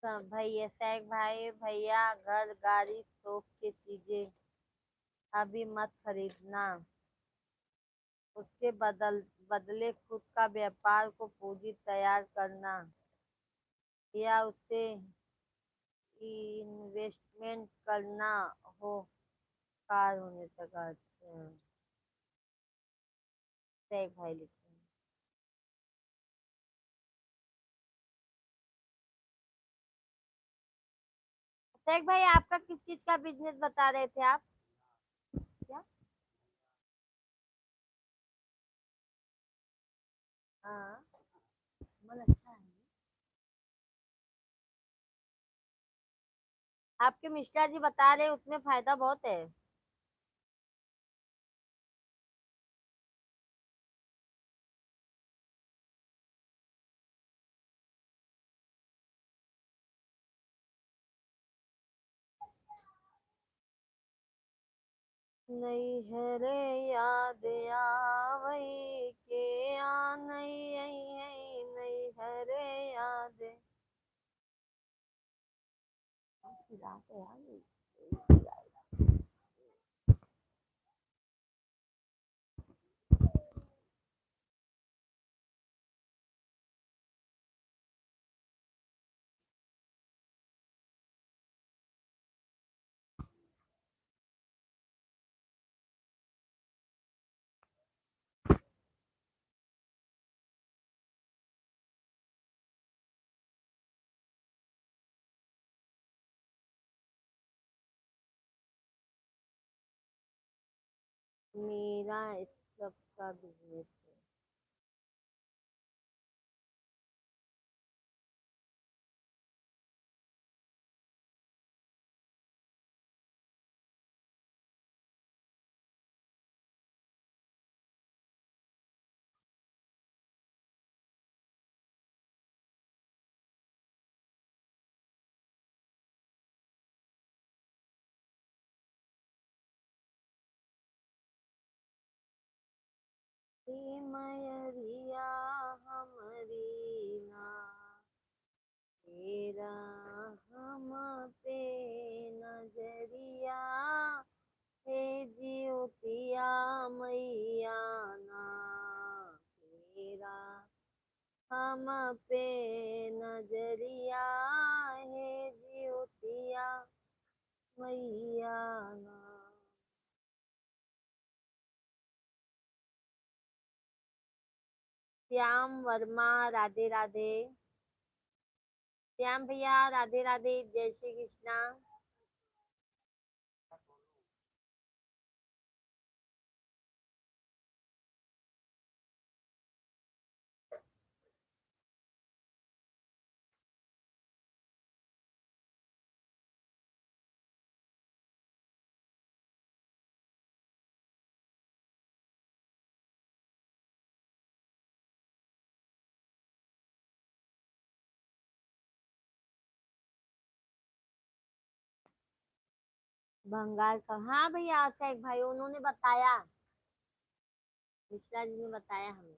सब भैया सैक भाई भैया घर गाड़ी शौक की चीजें अभी मत खरीदना, उसके बदले खुद का व्यापार को पूंजी तैयार करना या उसे इन्वेस्टमेंट करना हो कार होने तक। अच्छा सैक भाई लिखते हैं। सैक भाई आपका किस चीज का बिजनेस बता रहे थे आप? क्या? हाँ मन अच्छा है। आपके मिश्रा जी बता रहे उसमें फायदा बहुत है। नहीं है रे याद आवई के आ नहीं नहीं है रे याद। रात है यार। मेरा इस सब का बिजनेस है। मयरिया हमारी ना तेरा हम पे नजरिया हे जिउतिया मैया ना तेरा हम पे नजरिया है जिउतिया मैया ना। श्याम वर्मा, राधे राधे। श्याम भैया राधे राधे, जय श्री कृष्णा। बंगाल का, हाँ भैया आपका एक भाई उन्होंने बताया, मिश्रा जी ने बताया हमें।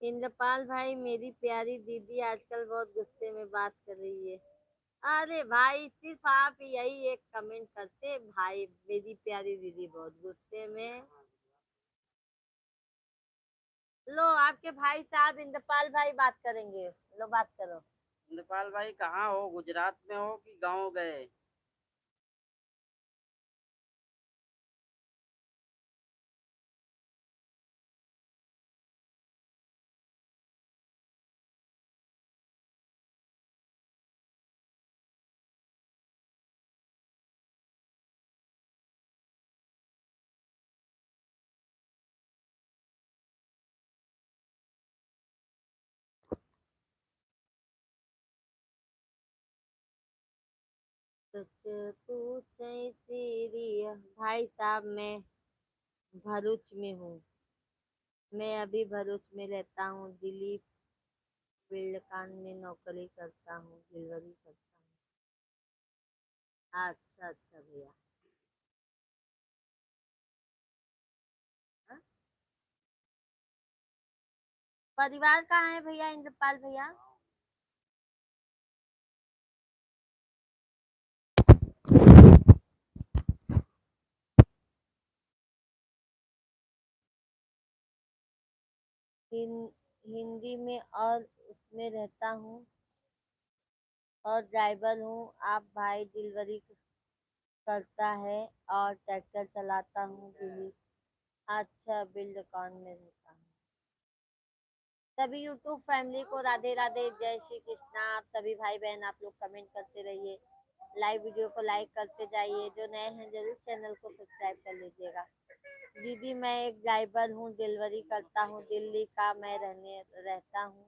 इंद्रपाल भाई, मेरी प्यारी दीदी आजकल बहुत गुस्से में बात कर रही है। अरे भाई सिर्फ आप यही एक कमेंट करते, भाई मेरी प्यारी दीदी बहुत गुस्से में है। लो आपके भाई साहब इंद्रपाल भाई बात करेंगे, लो बात करो। नेपाल भाई कहाँ हो, गुजरात में हो कि गाँव गए? सच पूछे तेरी, भाई साहब मैं भरूच में हूँ, मैं अभी भरूच में रहता हूँ, दिलीप बिल्डकान में नौकरी करता हूँ, डिलीवरी करता हूँ। अच्छा अच्छा भैया। हाँ? परिवार कहाँ है भैया इंद्रपाल भैया? हिंदी में और उसमें रहता हूँ और ड्राइवर हूँ। आप भाई डिलीवरी करता है और ट्रैक्टर चलाता हूँ दिल्ली। अच्छा बिल्डकॉन में रहता हूँ। सभी यूट्यूब फैमिली को राधे राधे, जय श्री कृष्णा। आप सभी भाई बहन आप लोग कमेंट करते रहिए, लाइव वीडियो को लाइक करते जाइए, जो नए हैं जरूर चैनल को सब्सक्राइब कर लीजिएगा। दीदी मैं एक ड्राइवर हूँ, डिलीवरी करता हूँ, दिल्ली का मैं रहता हूँ,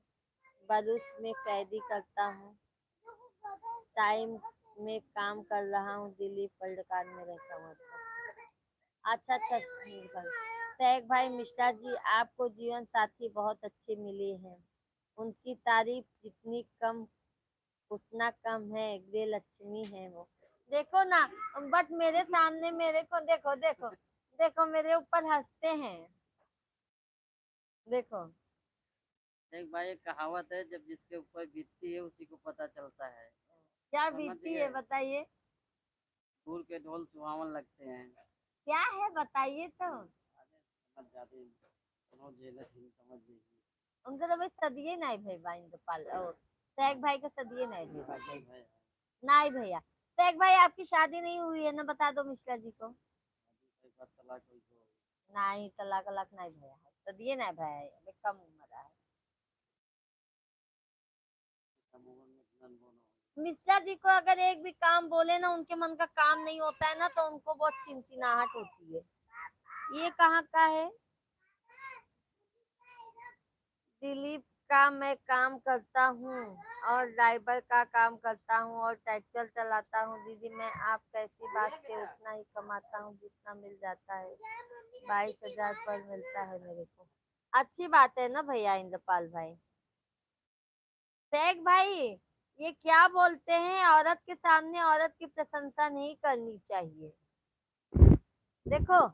भरूच में कैदी करता हूँ, टाइम में काम कर रहा हूँ, दिल्ली पलटकार में रहता हूँ। अच्छा अच्छा सैक भाई मिश्रा जी, आपको जीवन साथी बहुत अच्छे मिले हैं, उनकी तारीफ जितनी कम उतना कम है, गृह लक्ष्मी है वो। देखो ना, बट मेरे सामने मेरे को देखो देखो देखो मेरे ऊपर हंसते हैं, देखो। एक भाई एक कहावत है, जब जिसके ऊपर बीतती है उसी को पता चलता है। क्या समझ बीतती है गए? बताइए? दूर के ढोल सुहावन लगते हैं। क्या है बताइए तो। अरे समझ जाते हैं, दोनों जेलस ही समझ लीजिए। उनका तो भाई सदिए नहीं भाई भाई इंद्रपाल और सैक भाई का सदिए नहीं भाई भाई। है नहीं भैया, सैक भाई आपकी शादी नहीं हुई है ना, बता दो मिश्रा जी को। एक बार तलाक हुई तो नहीं तलाक वलाक नहीं भैया है, सदिए नहीं भाई, अभी कम उम्र है। कम उम्र में दुल्हन बोनो। मिश्रा जी को अगर एक भी काम बोले ना, उनके मन का काम नहीं होता है ना, तो उनको बहुत चिंचिनाहट होती है। ये कहाँ का है? दिलीप का मैं काम करता हूँ और ड्राइवर का काम करता हूँ और ट्रैक्टर चलाता हूँ। दीदी मैं आप कैसी बात से उतना ही कमाता हूँ जितना मिल जाता है, 22,000 पर मिलता है मेरे को। अच्छी बात है ना भैया इंद्रपाल भाई। शेख भाई, ये क्या बोलते हैं, औरत के सामने औरत की प्रशंसा नहीं करनी चाहिए। देखो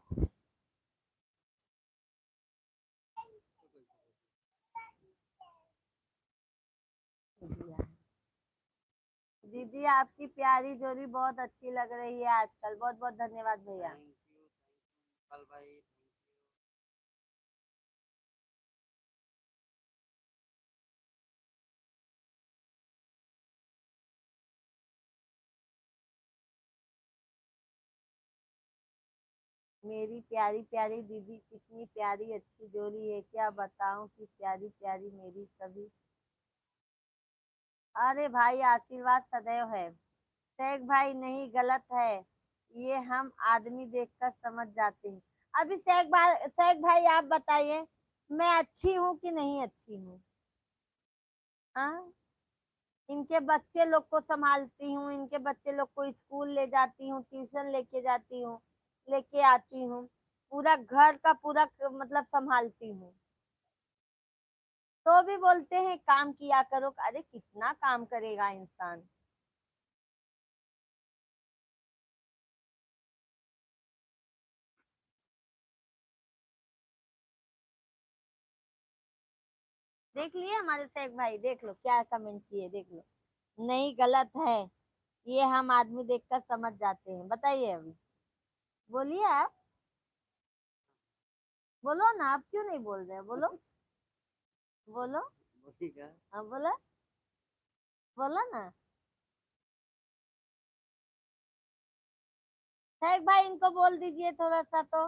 दीदी, आपकी प्यारी जोड़ी बहुत अच्छी लग रही है आजकल। बहुत बहुत धन्यवाद भैया। थैंक यू पल भाई, थैंक यू। मेरी प्यारी प्यारी दीदी, कितनी प्यारी अच्छी जोड़ी है, क्या बताऊं कि प्यारी प्यारी मेरी सभी। अरे भाई, आशीर्वाद सदैव है। शेख भाई नहीं, गलत है ये, हम आदमी देखकर समझ जाते हैं। अभी शेख भाई आप बताइए, मैं अच्छी हूँ कि नहीं अच्छी हूँ? हाँ, इनके बच्चे लोग को संभालती हूँ, इनके बच्चे लोग को स्कूल ले जाती हूँ, ट्यूशन लेके जाती हूँ, लेके आती हूँ, पूरा घर का पूरा मतलब संभालती हूँ। तो भी बोलते हैं काम किया करो। अरे कितना काम करेगा इंसान। देख लिए हमारे शेख भाई, देख लो क्या कमेंट किए, देख लो। नहीं, गलत है ये, हम आदमी देखकर समझ जाते हैं। बताइए अभी, बोलिए आप, बोलो ना, आप क्यों नहीं बोल रहे? बोलो, बोलो। बोलिएगा। हाँ बोला, बोला ना। शेख भाई इनको बोल दीजिए थोड़ा सा तो।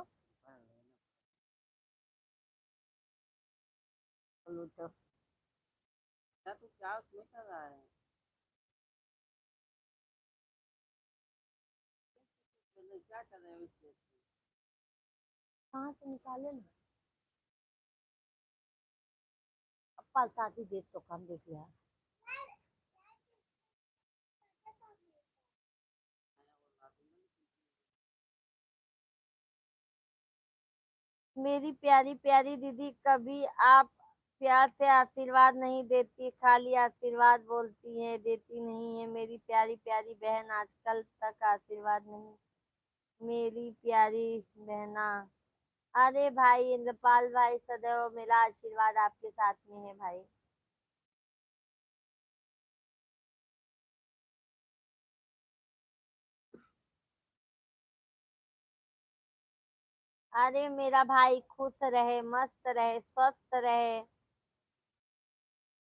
बोलो तो। क्या तू क्या उसमें कर रहा है? क्या कर रहे हो इसके? कहाँ से निकाले ना? अब पास आधी देर तो कम देख लिया। मेरी प्यारी प्यारी दीदी, कभी आप प्यार से आशीर्वाद नहीं देती, खाली आशीर्वाद बोलती है, देती नहीं है। मेरी प्यारी प्यारी बहन, आजकल तक आशीर्वाद नहीं। मेरी प्यारी बहना। अरे भाई इंद्रपाल भाई, सदैव मेरा आशीर्वाद आपके साथ में है भाई। अरे मेरा भाई खुश रहे, मस्त रहे, स्वस्थ रहे,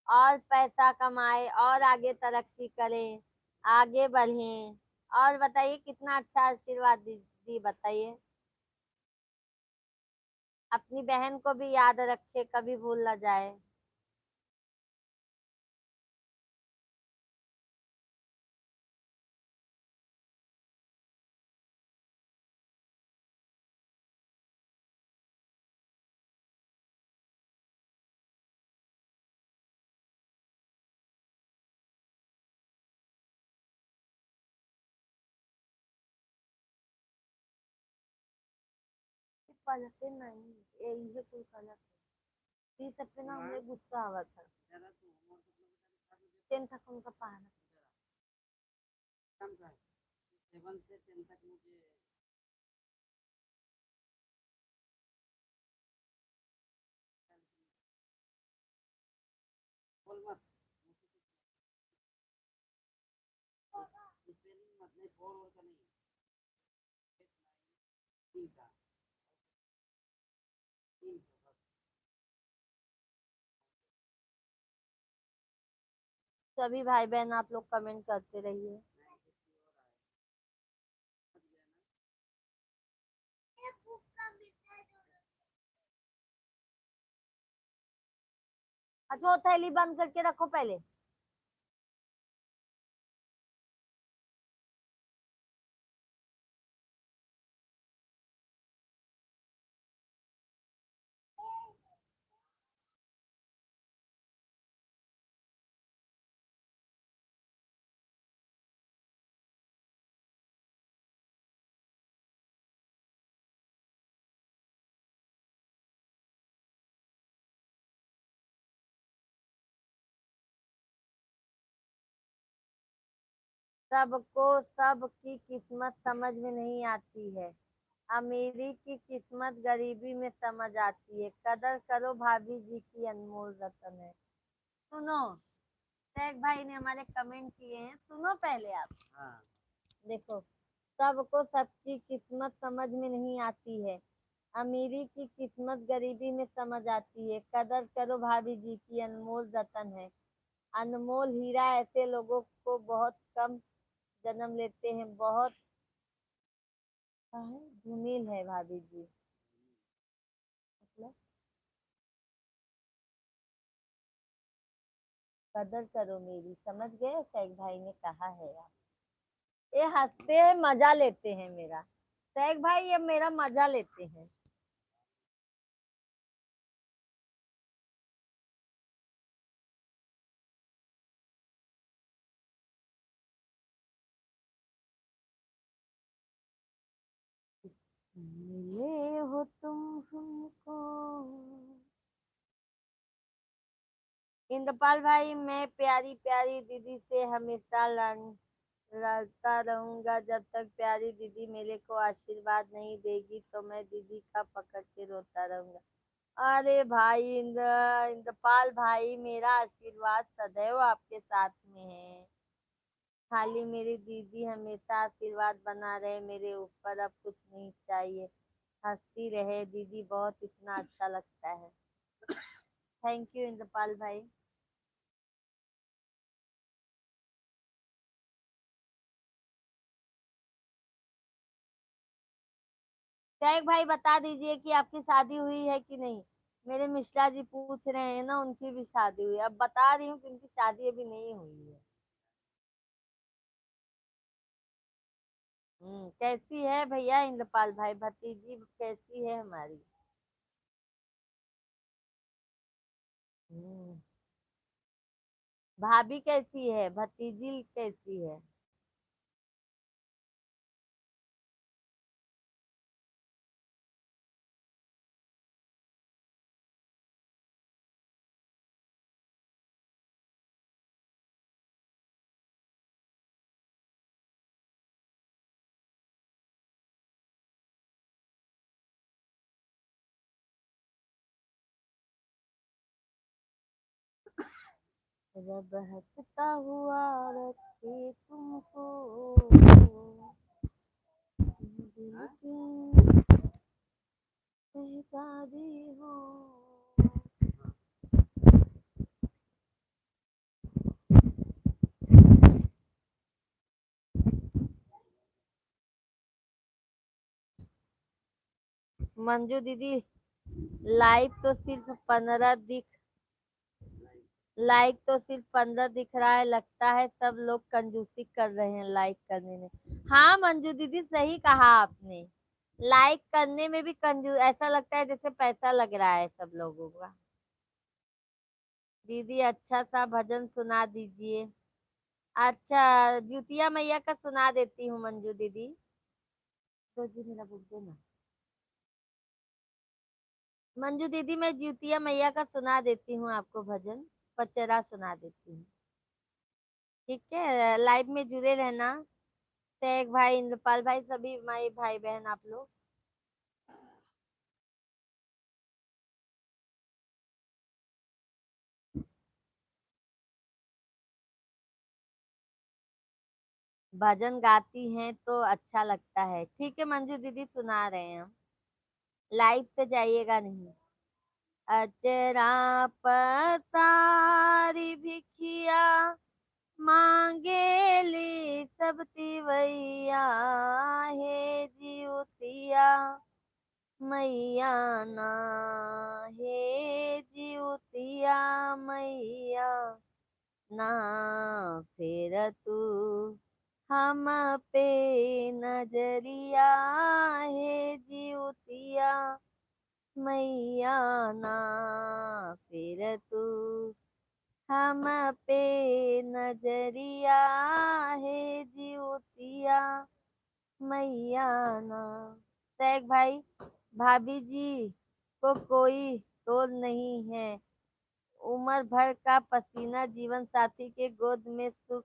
और पैसा कमाए और आगे तरक्की करें, आगे बढ़े। और बताइए कितना अच्छा आशीर्वाद दी बताइए। अपनी बहन को भी याद रखे, कभी भूल ना जाए। पलटे नहीं, ये कुल गलत है। ये सब पे ना हमें गुस्सा आवा था। जरा तू होमवर्क अपना बता, टेन तक उनका पढ़ाना। काम का है। 7 से 10 तक मुझे बोल मत, स्पेलिंग मत, नहीं फोर और का नहीं, तीन का, तीन का बस। सभी भाई बहन आप लोग कमेंट करते रहिए। अच्छा वो थैली बंद करके रखो पहले। सबको सबकी किस्मत समझ में नहीं आती है, अमीरी की किस्मत गरीबी में समझ आती है, कदर करो भाभी जी की अनमोल रतन है। सुनो, शेख भाई ने हमारे कमेंट किए हैं, सुनो पहले आप। हाँ देखो, सबको सबकी किस्मत समझ में नहीं आती है, अमीरी की किस्मत गरीबी में समझ आती है, कदर करो भाभी जी की अनमोल रतन है। अनमोल हीरा ऐसे लोगों को बहुत कम जन्म लेते हैं, बहुत धूमिल है भाभी जी। मतलब कदर करो मेरी, समझ गए, शेख भाई ने कहा है। आप ये हंसते हैं, मजा लेते हैं मेरा, शेख भाई ये मेरा मजा लेते हैं। मिले हो तुम हमको। इंद्रपाल भाई, मैं प्यारी प्यारी दीदी से हमेशा लड़ता रहूंगा, जब तक प्यारी दीदी मेरे को आशीर्वाद नहीं देगी तो मैं दीदी का पकड़ के रोता रहूंगा। अरे भाई इंद्रपाल भाई, मेरा आशीर्वाद सदैव आपके साथ में है, खाली मेरी दीदी हमेशा आशीर्वाद बना रहे मेरे ऊपर, अब कुछ नहीं चाहिए, हंसती रहे दीदी, बहुत इतना अच्छा लगता है। थैंक यू इंद्रपाल भाई। शेख भाई बता दीजिए कि आपकी शादी हुई है कि नहीं। मेरे मिश्रा जी पूछ रहे हैं ना, उनकी भी शादी हुई है। अब बता रही हूँ कि उनकी शादी अभी नहीं हुई है। कैसी है भैया इंद्रपाल भाई, भतीजी कैसी है हमारी। हम्म, भाभी कैसी है, भतीजी कैसी है। रब हंसता हुआ रखे तुमको, दिल की शहजादी हो। मंजू दीदी, लाइव तो सिर्फ 15 दिख लाइक तो सिर्फ 15 दिख रहा है, लगता है सब लोग कंजूसी कर रहे हैं लाइक करने में। हाँ मंजू दीदी, सही कहा आपने, लाइक करने में भी कंजूस, ऐसा लगता है जैसे पैसा लग रहा है सब लोगों का। दीदी अच्छा सा भजन सुना दीजिए। अच्छा, जुतिया मैया का सुना देती हूँ मंजू दीदी। तो जी मेरा बुक दो ना। मंजू दीदी, मैं जुतिया मैया का सुना देती हूँ आपको भजन, पचरा सुना देती हूँ। ठीक है, लाइव में जुड़े रहना, शेख भाई, इंद्रपाल भाई, सभी माई भाई बहन आप लोग। भजन गाती हैं तो अच्छा लगता है। ठीक है मंजू दीदी, सुना रहे हैं हम, लाइव से जाइएगा नहीं। अजरा पतारी भिखिया मांगेली सब तिवैया, हे जिउतिया मैया ना, हे जिउतिया मैया ना, फिर तू हम पे नजरिया, है जिउतिया मैया ना, फिर तू हम पे नजरिया, है जिउतिया मैया ना। शेख भाई, भाभी जी को कोई तोल नहीं है, उम्र भर का पसीना जीवन साथी के गोद में सुख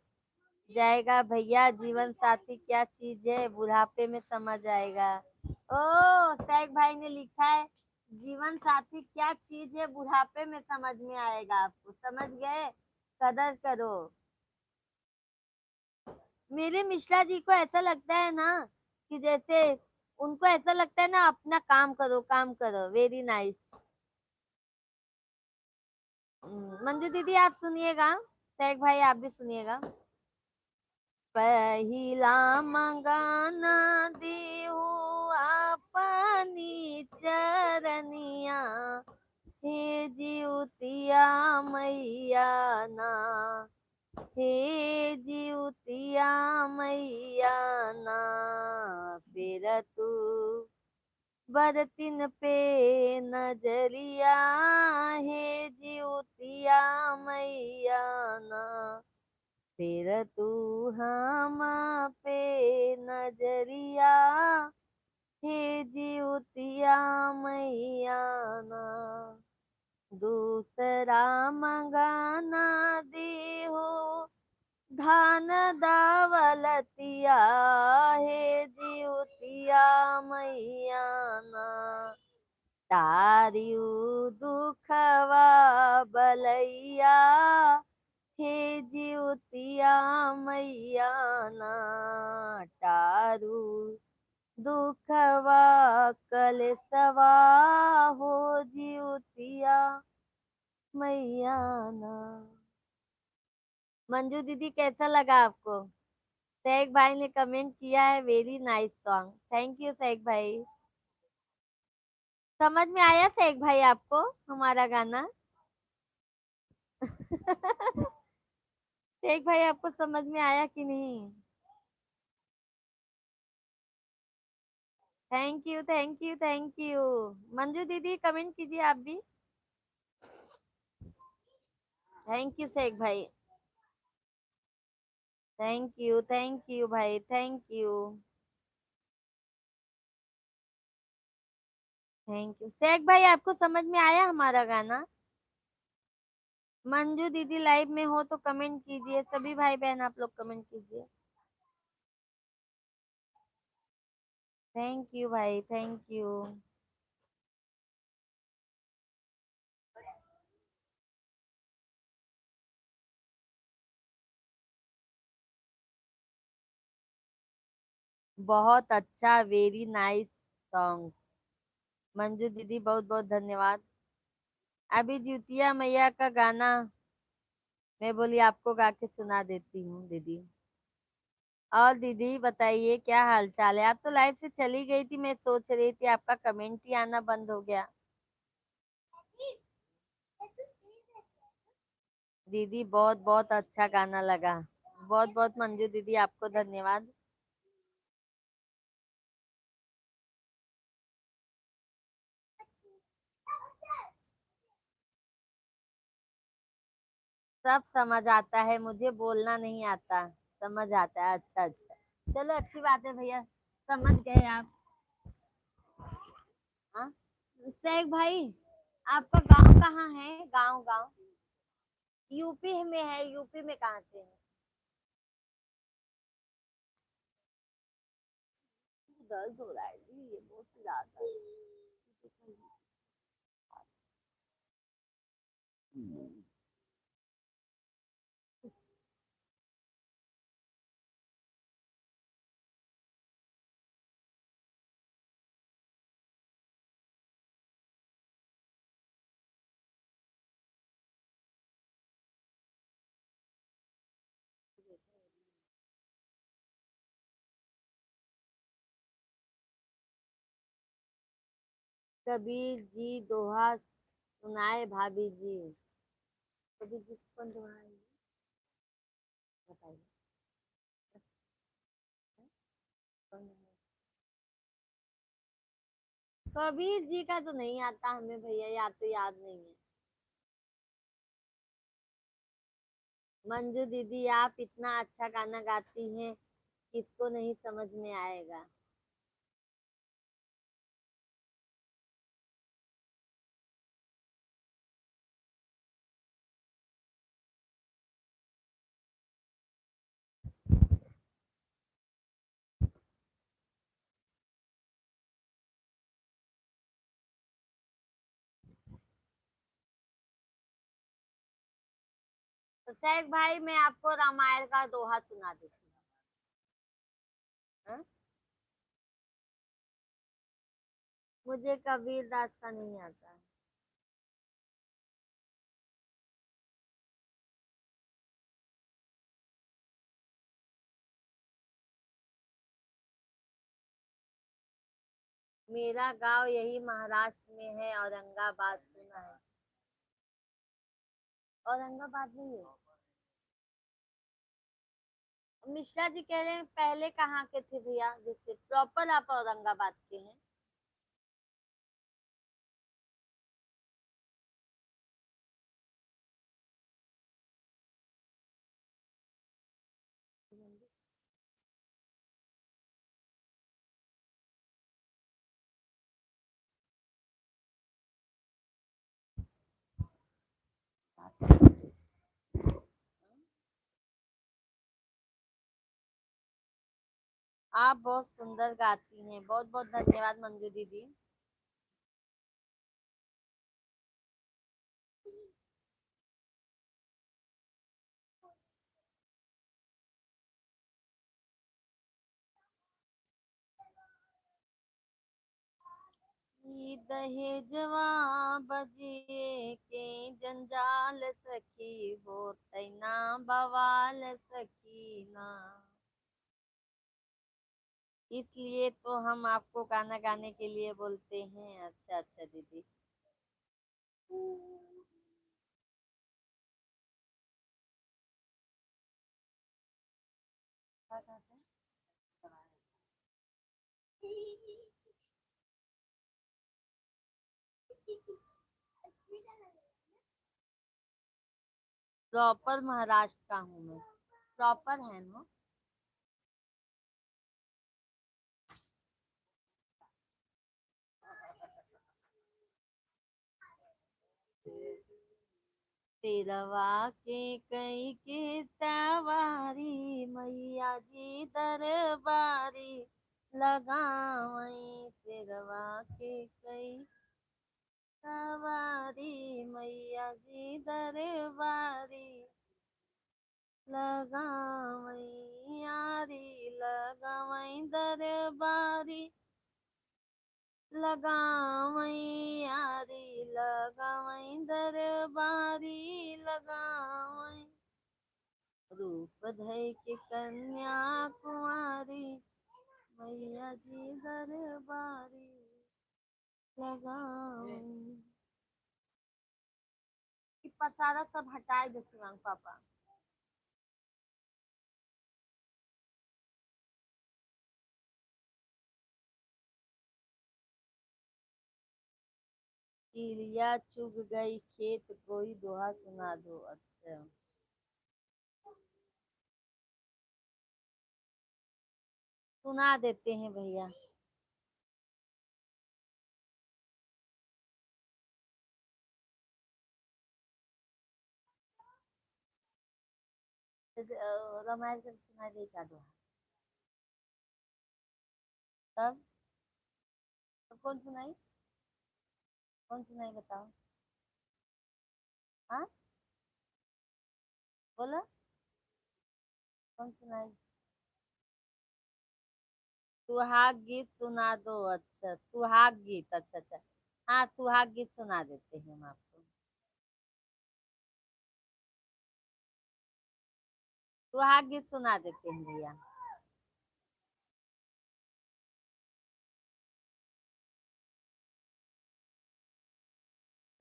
जाएगा भैया, जीवन साथी क्या चीज है बुढ़ापे में समझ आएगा। ओ, सैग भाई ने लिखा है जीवन साथी क्या चीज है बुढ़ापे में समझ में आएगा आपको। समझ गए, कदर करो। मेरे मिश्रा जी को ऐसा लगता है ना कि जैसे उनको ऐसा लगता है ना अपना काम करो काम करो। Very nice. मंजू दीदी आप सुनिएगा, सैग भाई आप भी सुनिएगा। पहिला मंगाना देहु आपनी चरनिया, हे जीवतिया मैया ना, हे जीवतिया मैया ना, फिर तू बरतिन पे नजरिया, हे जीवतिया मैया ना, फिर तू हम पे नजरिया, हे जीवतिया मैया ना, दूसरा मंगाना देहो धन दौलतिया, हे जीवतिया मैया ना, तारियू दुखवा बलैया, हे जीवतिया मैया ना, तारू दुखवा कलेसवा, हो जीवतिया मैया ना। मंजू दीदी कैसा लगा आपको? सैग भाई ने कमेंट किया है very nice song. Thank you सैग भाई। समझ में आया सैग भाई आपको हमारा गाना? सैग भाई आपको समझ में आया कि नहीं? Thank you thank you thank you. Manju दीदी कमेंट कीजिए आप भी। थैंक यू सैग भाई। थैंक यू भाई, थैंक यू। थैंक यू सैग भाई, आपको समझ में आया हमारा गाना? मंजू दीदी लाइव में हो तो कमेंट कीजिए, सभी भाई बहन आप लोग कमेंट कीजिए। थैंक यू भाई, थैंक यू। बहुत अच्छा, वेरी नाइस सॉन्ग। मंजू दीदी बहुत बहुत धन्यवाद। अभी ज्योतिया मैया का गाना मैं बोली आपको गा के सुना देती हूँ दीदी। और दीदी बताइए क्या हाल चाल है? आप तो लाइव से चली गई थी, मैं सोच रही थी आपका कमेंट ही आना बंद हो गया। दीदी बहुत बहुत अच्छा गाना लगा। बहुत बहुत मंजू दीदी आपको धन्यवाद। सब समझ आता है, मुझे बोलना नहीं आता, समझ आता है। अच्छा अच्छा, चलो अच्छी बात है भैया, समझ गए आप। हाँ शेख भाई, आपका गांव कहाँ है? गांव गांव यूपी में है। यूपी में कहाँ से है? दर्द हो रहा है जी, ये बहुत ज्यादा। कबीर जी दोहा सुनाए भाभी जी। कबीर जी कौन दोहा है? बताइए कौन है? कबीर जी का तो नहीं आता हमें भैया, या तो याद नहीं है। मंजू दीदी आप इतना अच्छा गाना गाती हैं, किसको नहीं समझ में आएगा। तो सैफ भाई मैं आपको रामायण का दोहा सुना देती हूँ। हाँ? मुझे कबीर दास का नहीं आता। मेरा गांव यही महाराष्ट्र में है, औरंगाबाद सुना है। औरंगाबाद नहीं है। मिश्रा जी कह रहे हैं पहले कहाँ के थे भैया, जिससे प्रॉपर आप औरंगाबाद के हैं। आप बहुत सुंदर गाती हैं, बहुत बहुत धन्यवाद मंजू दीदी। ई दहेजवा बजिए के जंजाल सखी हो तैना बवाल सखी ना। इसलिए तो हम आपको गाना गाने के लिए बोलते हैं। अच्छा अच्छा दीदी। प्रॉपर महाराष्ट्र का हूँ मैं। प्रॉपर है ना। तेरवा के कई के सवारी मैया जी दरबारी लगावई। तेरवा के कई सवारी मैया जी दरबारी लगावई। यारी लगावई दरबारी लगावई। यारी लगावई दरबारी लगावई। रूप धई के कन्या कुंवारी मैया जी दरबारी लगावई। कि पसारा सब हटाए दे शिवांग पापा। चिड़िया चुग गई खेत, कोई दोहा सुना दो। अच्छा सुना देते हैं भैया। रामायण का सुना दे का दोहा। तब तो कौन सुनाई? कौन सुनाई बताओ। हाँ बोला। कौन सुनाई? सुहाग गीत सुना दो। अच्छा सुहाग गीत। अच्छा अच्छा। हाँ सुहाग गीत सुना देते हैं हम आपको। सुहाग गीत सुना देते हैं भैया।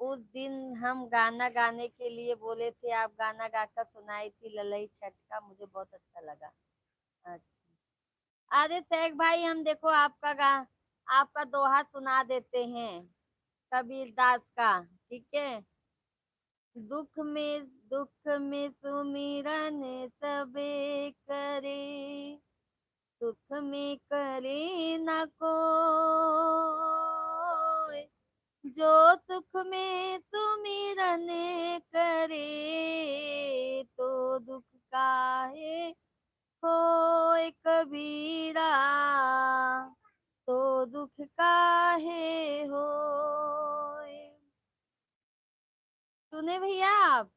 उस दिन हम गाना गाने के लिए बोले थे, आप गाना गाकर सुनाई थी ललई छठ का, मुझे बहुत अच्छा लगा। अच्छा अरे तैग भाई हम देखो आपका दोहा सुना देते हैं कबीर दास का। ठीक है। दुख में सुमिरन सबे करे, सुख में करे न कोय। जो सुख में सुमिरन करे, तो दुख काहे होय कबीरा, तो दुख काहे होय। सुने भैया आप।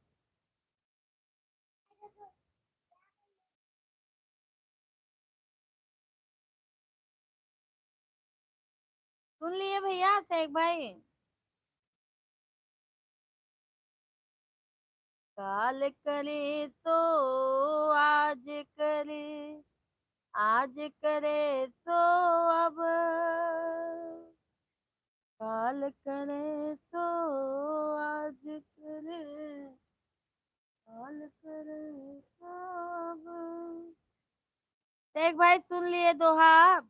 सुन लिए भैया शेख भाई? काल करे तो आज करे, आज करे तो अब, काल करे तो आज करे, काल करे तो अब। शेख भाई सुन लिए दोहा आप?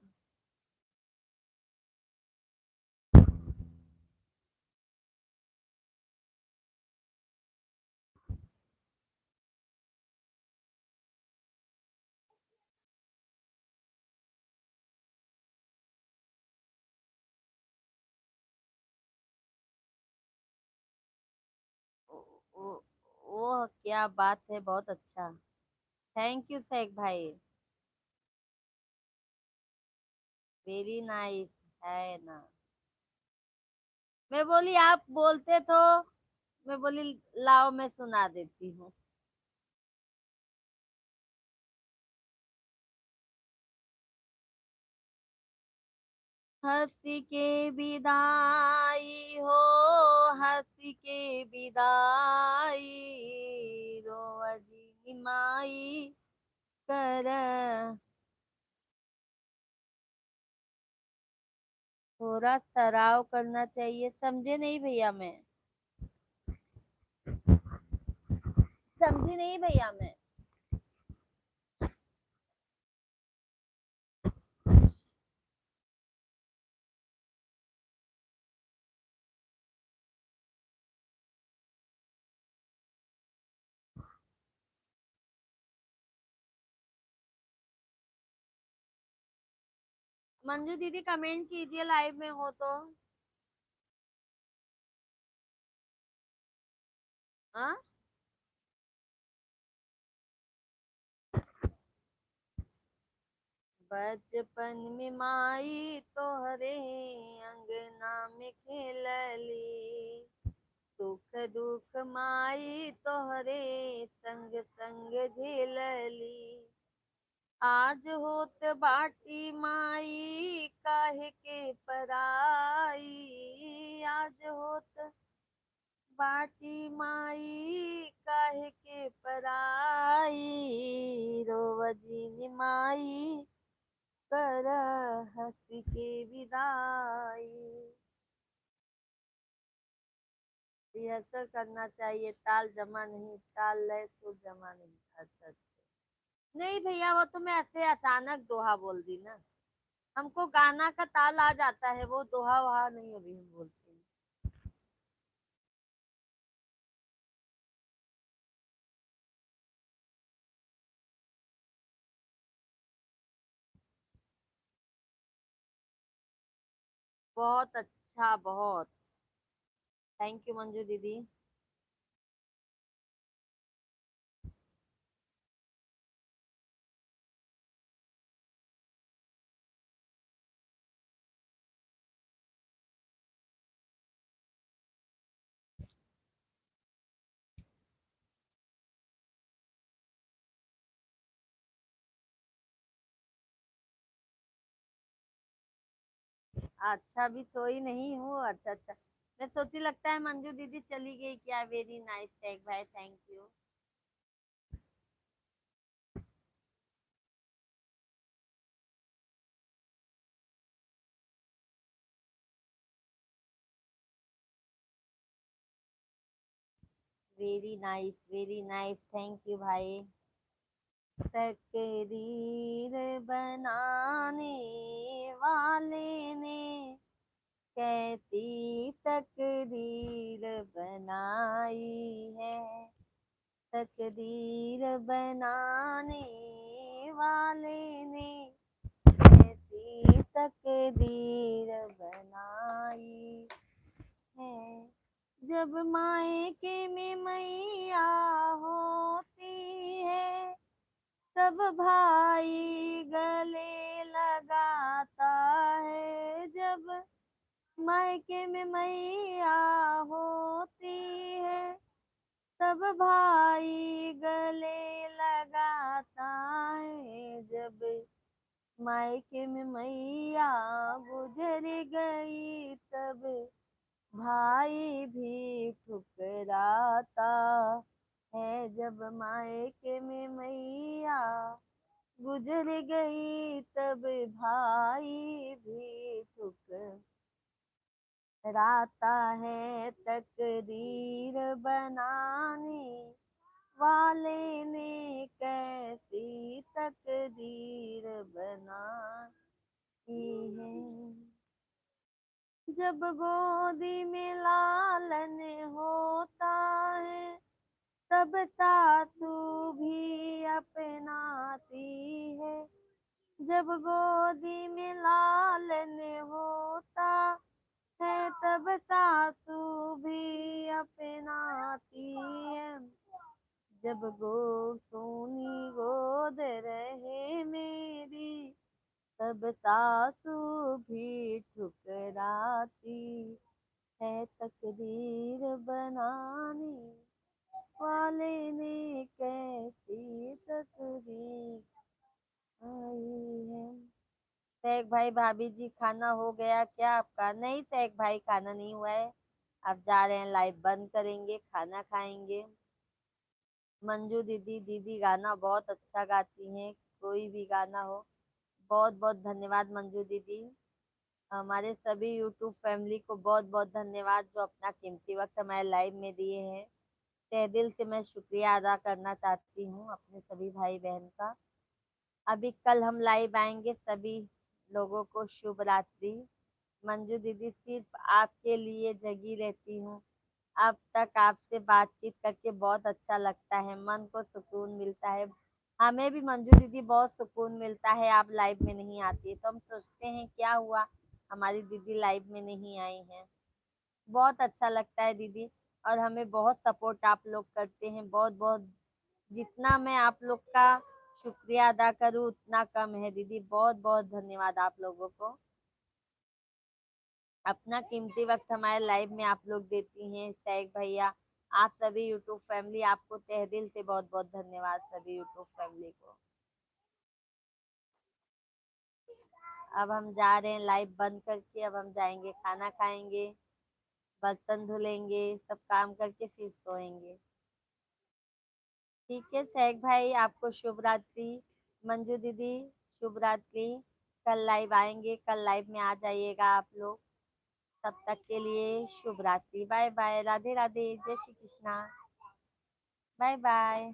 ओ, ओ क्या बात है, बहुत अच्छा। थैंक यू शेख भाई। वेरी नाइस है ना। मैं बोली आप बोलते तो, मैं बोली लाओ मैं सुना देती हूँ। हंसी के विदाई हो, हंसी के विदाई, रोवजी निमाई कर। थोड़ा सराव करना चाहिए, समझे नहीं भैया मैं? समझी नहीं भैया मैं? मंजू दीदी कमेंट कीजिए लाइव में हो तो। हाँ, बचपन में माई तोहरे अंगना में खेलली, सुख दुख माई तोहरे संग संग झेलली। आज होत बाटी माई काहे के पराई, आज होत बाटी माई काहे के पराई, रोवजी माई कर हंसी के विदाई। रिहर्सल करना चाहिए, ताल जमा नहीं, ताल लय सुर जमा नहीं। अच्छा अच्छा। नहीं भैया वो तो मैं ऐसे अचानक दोहा बोल दी ना, हमको गाना का ताल आ जाता है, वो दोहा वहा नहीं अभी हम बोलते हैं। बहुत अच्छा, बहुत। थैंक यू मंजू दीदी। अच्छा अभी सोई नहीं हूँ, अच्छा अच्छा। मैं सोची लगता है मंजू दीदी चली गई क्या। वेरी नाइस टैग भाई, thank you. Very nice, thank you भाई। तकदीर बनाने वाले ने कैसी तकदीर बनाई है, तकदीर बनाने वाले ने कैसी तकदीर बनाई है। जब मायके में मैया होती है, सब भाई गले लगाता है। जब मायके में मैया होती है, सब भाई गले लगाता है। जब मायके में मैया गुजर गई तब भाई भी ठुकराता है। जब मायके में मैया गुजर गई तब भाई भी ठुकराता है। तकदीर बनाने वाले ने कैसी तकदीर बनाई है। जब गोदी में लालन होता है तब सासू भी अपनाती है। जब गोदी में लालन होता है तब सासू भी अपनाती है। जब सोनी गोद रहे मेरी तब सासू भी ठुकराती है। तकदीर बनाने वाले ने कैसी तकदीर आई है। शेख भाई भाभी जी खाना हो गया क्या आपका? नहीं शेख भाई खाना नहीं हुआ है। आप जा रहे हैं लाइव बंद करेंगे, खाना खाएंगे। मंजू दीदी, दीदी गाना बहुत अच्छा गाती हैं, कोई भी गाना हो। बहुत बहुत धन्यवाद मंजू दीदी। हमारे सभी यूट्यूब फैमिली को बहुत बहुत धन्यवाद जो अपना कीमती वक्त हमारे लाइव में दिए हैं। तहे दिल से मैं शुक्रिया अदा करना चाहती हूँ अपने सभी भाई बहन का। अभी कल हम लाइव आएंगे। सभी लोगों को शुभ रात्रि। मंजू दीदी सिर्फ आपके लिए जगी रहती हूँ। अब तक आपसे बातचीत करके बहुत अच्छा लगता है, मन को सुकून मिलता है। हमें भी मंजू दीदी बहुत सुकून मिलता है। आप लाइव में नहीं आती है तो हम सोचते हैं क्या हुआ, हमारी दीदी लाइव में नहीं आई हैं। बहुत अच्छा लगता है दीदी। और हमें बहुत सपोर्ट आप लोग करते हैं, बहुत बहुत। जितना मैं आप लोग का शुक्रिया अदा करूँ उतना कम है दीदी। बहुत बहुत धन्यवाद आप लोगों को। अपना कीमती वक्त हमारे लाइव में आप लोग देती हैं। सैग भैया, आप सभी यूट्यूब फैमिली, आपको तहे दिल से बहुत बहुत धन्यवाद सभी यूट्यूब फैमिली को। अब हम जा रहे हैं लाइव बंद करके। अब हम जाएंगे खाना खाएंगे, बर्तन धुलेंगे, सब काम करके फिर सोएंगे। ठीक है सैग भाई, आपको शुभ रात्रि। मंजू दीदी शुभ रात्रि। कल लाइव आएंगे, कल लाइव में आ जाइएगा आप लोग। तब तक के लिए शुभ रात्रि। बाय बाय, राधे राधे, जय श्री कृष्णा। Bye bye.